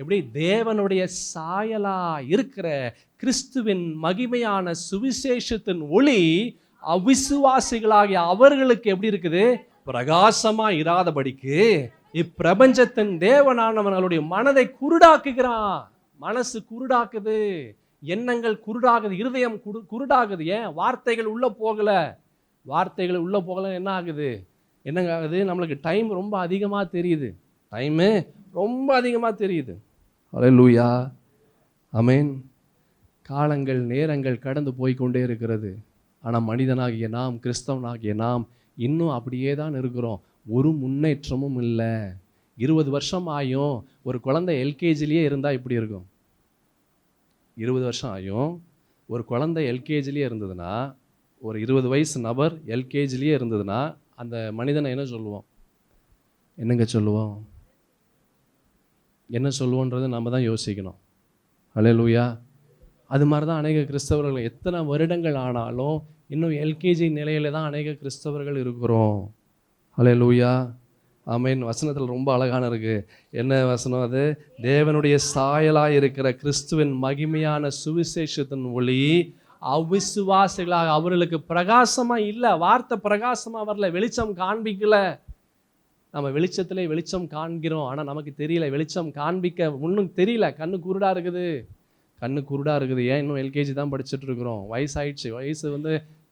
Speaker 1: எப்படி? தேவனுடைய சாயலாய் இருக்கிற கிறிஸ்துவின் மகிமையான சுவிசேஷத்தின் ஒளி அவிசுவாசிகளாகிய அவர்களுக்கு எப்படி இருக்குது? பிரகாசமா இராதபடிக்கு இப்பிரபஞ்சத்தின் தேவனானவர்களுடைய மனதை குருடாக்குகிறான். மனசு குருடாக்குது, எண்ணங்கள் குருடாகுது, இருதயம் குருடாகுது. ஏன்? வார்த்தைகள் உள்ள போகல என்ன ஆகுது? என்னங்க ஆகுது? நம்மளுக்கு டைம் ரொம்ப அதிகமாக தெரியுது. அல்லேலூயா. ஆமென். காலங்கள் நேரங்கள் கடந்து போய்கொண்டே இருக்கிறது. ஆனால் மனிதனாகிய நாம், கிறிஸ்தவனாகிய நாம் இன்னும் அப்படியே தான் இருக்கிறோம். ஒரு முன்னேற்றமும் இல்லை. 20 வருஷம் ஆயும் ஒரு குழந்தை எல்கேஜிலேயே இருந்தால் இப்படி இருக்கும். 20 வருஷம் ஆயும் ஒரு குழந்தை எல்கேஜிலேயே இருந்ததுன்னா, ஒரு 20 வயசு நபர் எல்கேஜிலேயே இருந்ததுன்னா அந்த மனிதனை என்ன சொல்லுவோம்? என்ன சொல்லுவோன்றதை நம்ம தான் யோசிக்கணும். அல்லேலூயா. அது மாதிரி தான் அநேக கிறிஸ்தவர்கள் எத்தனை வருடங்கள் ஆனாலும் இன்னும் எல்கேஜி நிலையில தான் அநேக கிறிஸ்தவர்கள் இருக்கிறோம். அல்லேலூயா. ஆமென். வசனத்தில் ரொம்ப அழகான இருக்கு. என்ன வசனம் அது? தேவனுடைய சாயலாய் இருக்கிற கிறிஸ்துவின் மகிமையான சுவிசேஷத்தின் ஒளி அவிசுவாசிகளாக அவர்களுக்கு பிரகாசமா இல்லை. வார்த்தை பிரகாசமா வரல, வெளிச்சம் காண்பிக்கல. நம்ம வெளிச்சம் காண்கிறோம், ஆனால் நமக்கு தெரியல. வெளிச்சம் காண்பிக்க ஒன்றும் தெரியல. கண்ணு குருடா இருக்குது. ஏன்? இன்னும் எல்கேஜி தான் படிச்சுட்டு இருக்கிறோம். வயசு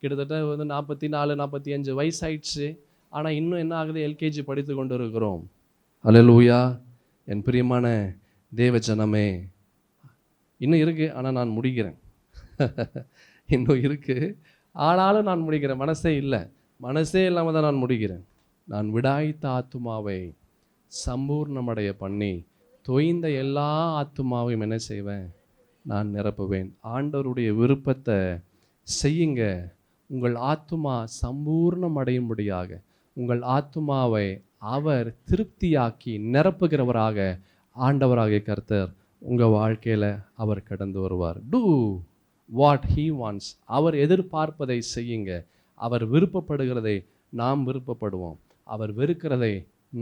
Speaker 1: கிட்டத்தட்ட 44 45 வயசாயிடுச்சு. ஆனால் இன்னும் என்ன ஆகுது? எல்கேஜி படித்து கொண்டு இருக்கிறோம். அல்லேலூயா. என் பிரியமான தேவ ஜனமே, இன்னும் இருக்கு, ஆனால் நான் முடிக்கிறேன். இன்னும் இருக்கு, ஆனாலும் நான் முடிக்கிறேன். மனசே இல்லாமல் தான் நான் முடிக்கிறேன். நான் விடாய்த்த ஆத்துமாவை சம்பூர்ணமடைய பண்ணி தொய்ந்த எல்லா ஆத்துமாவையும் என்ன செய்வேன்? நான் நிரப்புவேன். ஆண்டவருடைய விருப்பத்தை செய்யுங்க. உங்கள் ஆத்துமா சம்பூர்ணம் அடையும்படியாக உங்கள் ஆத்துமாவை அவர் திருப்தியாக்கி நிரப்புகிறவராக ஆண்டவராகிய கர்த்தர் உங்கள் வாழ்க்கையில் அவர் கடந்து வருவார். Do what he wants. அவர் எதிர்பார்ப்பதை செய்யுங்க. அவர் விருப்பப்படுகிறதை நாம் விருப்பப்படுவோம். அவர் வெறுக்கிறதை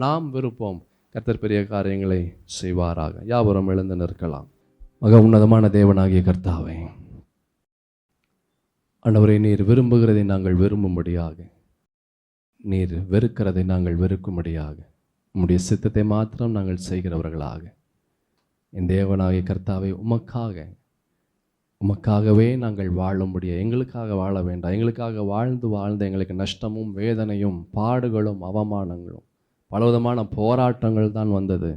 Speaker 1: நாம் விருப்போம். கர்த்தர் பெரிய காரியங்களை செய்வாராக. யாவரும் எழுந்து நிற்கலாம். மக உன்னதமான தேவனாகிய கர்த்தாவே, ஆண்டவரே, நீர் விரும்புகிறதை நாங்கள் விரும்பும்படியாக, நீர் வெறுக்கிறதை நாங்கள் வெறுக்கும்படியாக, உம்முடைய சித்தத்தை மாத்திரம் நாங்கள் செய்கிறவர்களாக, என் தேவனாகிய கர்த்தாவே, உமக்காகவே நாங்கள் வாழும்படியாக, எங்களுக்காக வாழ வேண்டாம். எங்களுக்காக வாழ்ந்து எங்களுக்கு நஷ்டமும் வேதனையும் பாடுகளும் அவமானங்களும் பலவிதமான போராட்டங்கள் தான் வந்தது.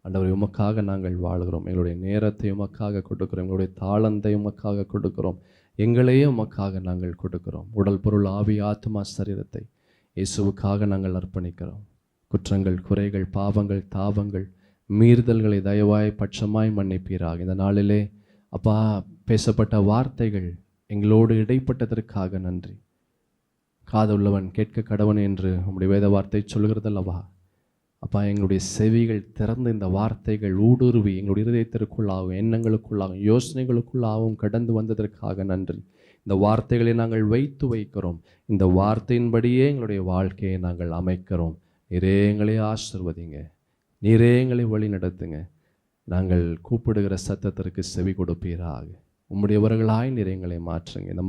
Speaker 1: ஆண்டவரே, உமக்காக நாங்கள் வாழ்கிறோம். எங்களுடைய நேரத்தை உமக்காக கொடுக்கிறோம். எங்களுடைய தாளந்தை உமக்காக கொடுக்கிறோம். எங்களையே உமக்காக நாங்கள் கொடுக்கிறோம். உடல், பொருள், ஆவி, ஆத்மா, சரீரத்தை இயேசுவுக்காக நாங்கள் அர்ப்பணிக்கிறோம். குற்றங்கள், குறைகள், பாவங்கள், தாபங்கள், மீறுதல்களை தயவாய் பட்சமாய் மன்னிப்பீராக. இந்த நாளிலே அப்பா, பேசப்பட்ட வார்த்தைகள் எங்களோடு இடைப்பட்டதற்காக நன்றி. காதுள்ளவன் கேட்க கடவன் என்று உம்முடைய வேத வார்த்தை சொல்கிறதல்லவா அப்பா. எங்களுடைய செவிகள் திறந்து இந்த வார்த்தைகள் ஊடுருவி எங்களுடைய இருதயத்திற்குள்ளாகவும் எண்ணங்களுக்குள்ளாகவும் யோசனைகளுக்குள்ளாகவும் கடந்து வந்ததற்காக நன்றி. இந்த வார்த்தைகளை நாங்கள் வைக்கிறோம். இந்த வார்த்தையின்படியே எங்களுடைய வாழ்க்கையை நாங்கள் அமைக்கிறோம். நீரே எங்களை ஆசிர்வதிங்க. நீரே எங்களை வழி நடத்துங்க. நாங்கள் கூப்பிடுகிற சத்தத்திற்கு செவி கொடுப்பீராக. உம்முடையவர்களாய் நீர் எங்களை மாற்றுங்க. இந்த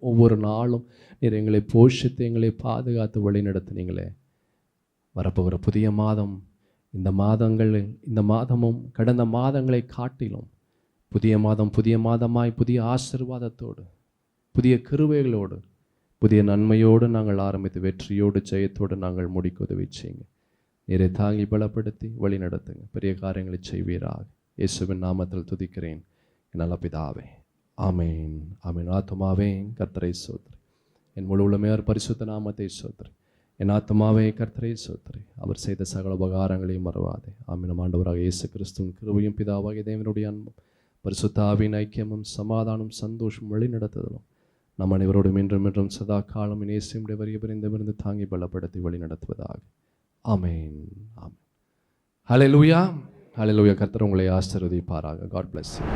Speaker 1: ஒவ்வொரு நாளும் நீர் எங்களை போஷித்து எங்களை பாதுகாத்து வழி நடத்துனீங்களே. வரப்போகிற புதிய மாதம், இந்த மாதமும் கடந்த மாதங்களை காட்டிலும் புதிய மாதமாய் புதிய ஆசீர்வாதத்தோடு, புதிய கிருபைகளோடு, புதிய நன்மையோடு நாங்கள் ஆரம்பித்து வெற்றியோடு ஜெயத்தோடு நாங்கள் முடிக்க உதவி செய்யுங்க. நீரை தாங்கி பலப்படுத்தி வழி நடத்துங்க. பெரிய காரியங்களை செய்வீராக. இயேசுவின் நாமத்தில் துதிக்கிறேன் நல்ல பிதாவே. ஆமேன், ஆமேன். ஆத்துமாவே கர்த்தரை சோத்திரி. என் முழு உள்ளமையார் பரிசுத்த நாமத்தை சோத்திரி. என் ஆத்துமாவே கர்த்தரை சோத்திரி. அவர் செய்த சகல உபகாரங்களையும் மறவாதே. ஆமீன். ஆண்டவராக இயேசு கிறிஸ்துவின் கிருபையும் பிதாவாகிய தேவனுடைய அன்பும் பரிசுத்த ஆவியின் ஐக்கியமும் சமாதானம் சந்தோஷம் வழி நடத்துதலும் நம் அனைவரோடும் இன்றும் சதா காலம் இயேசுவினுடைய வரிய பிரிந்து தாங்கி பலப்படுத்தி வழி நடத்துவதாக. ஆமேன், ஆமேன். ஹல்லேலூயா, ஹல்லேலூயா. கர்த்தர் உங்களை ஆசீர்வதிப்பாராக. God bless you.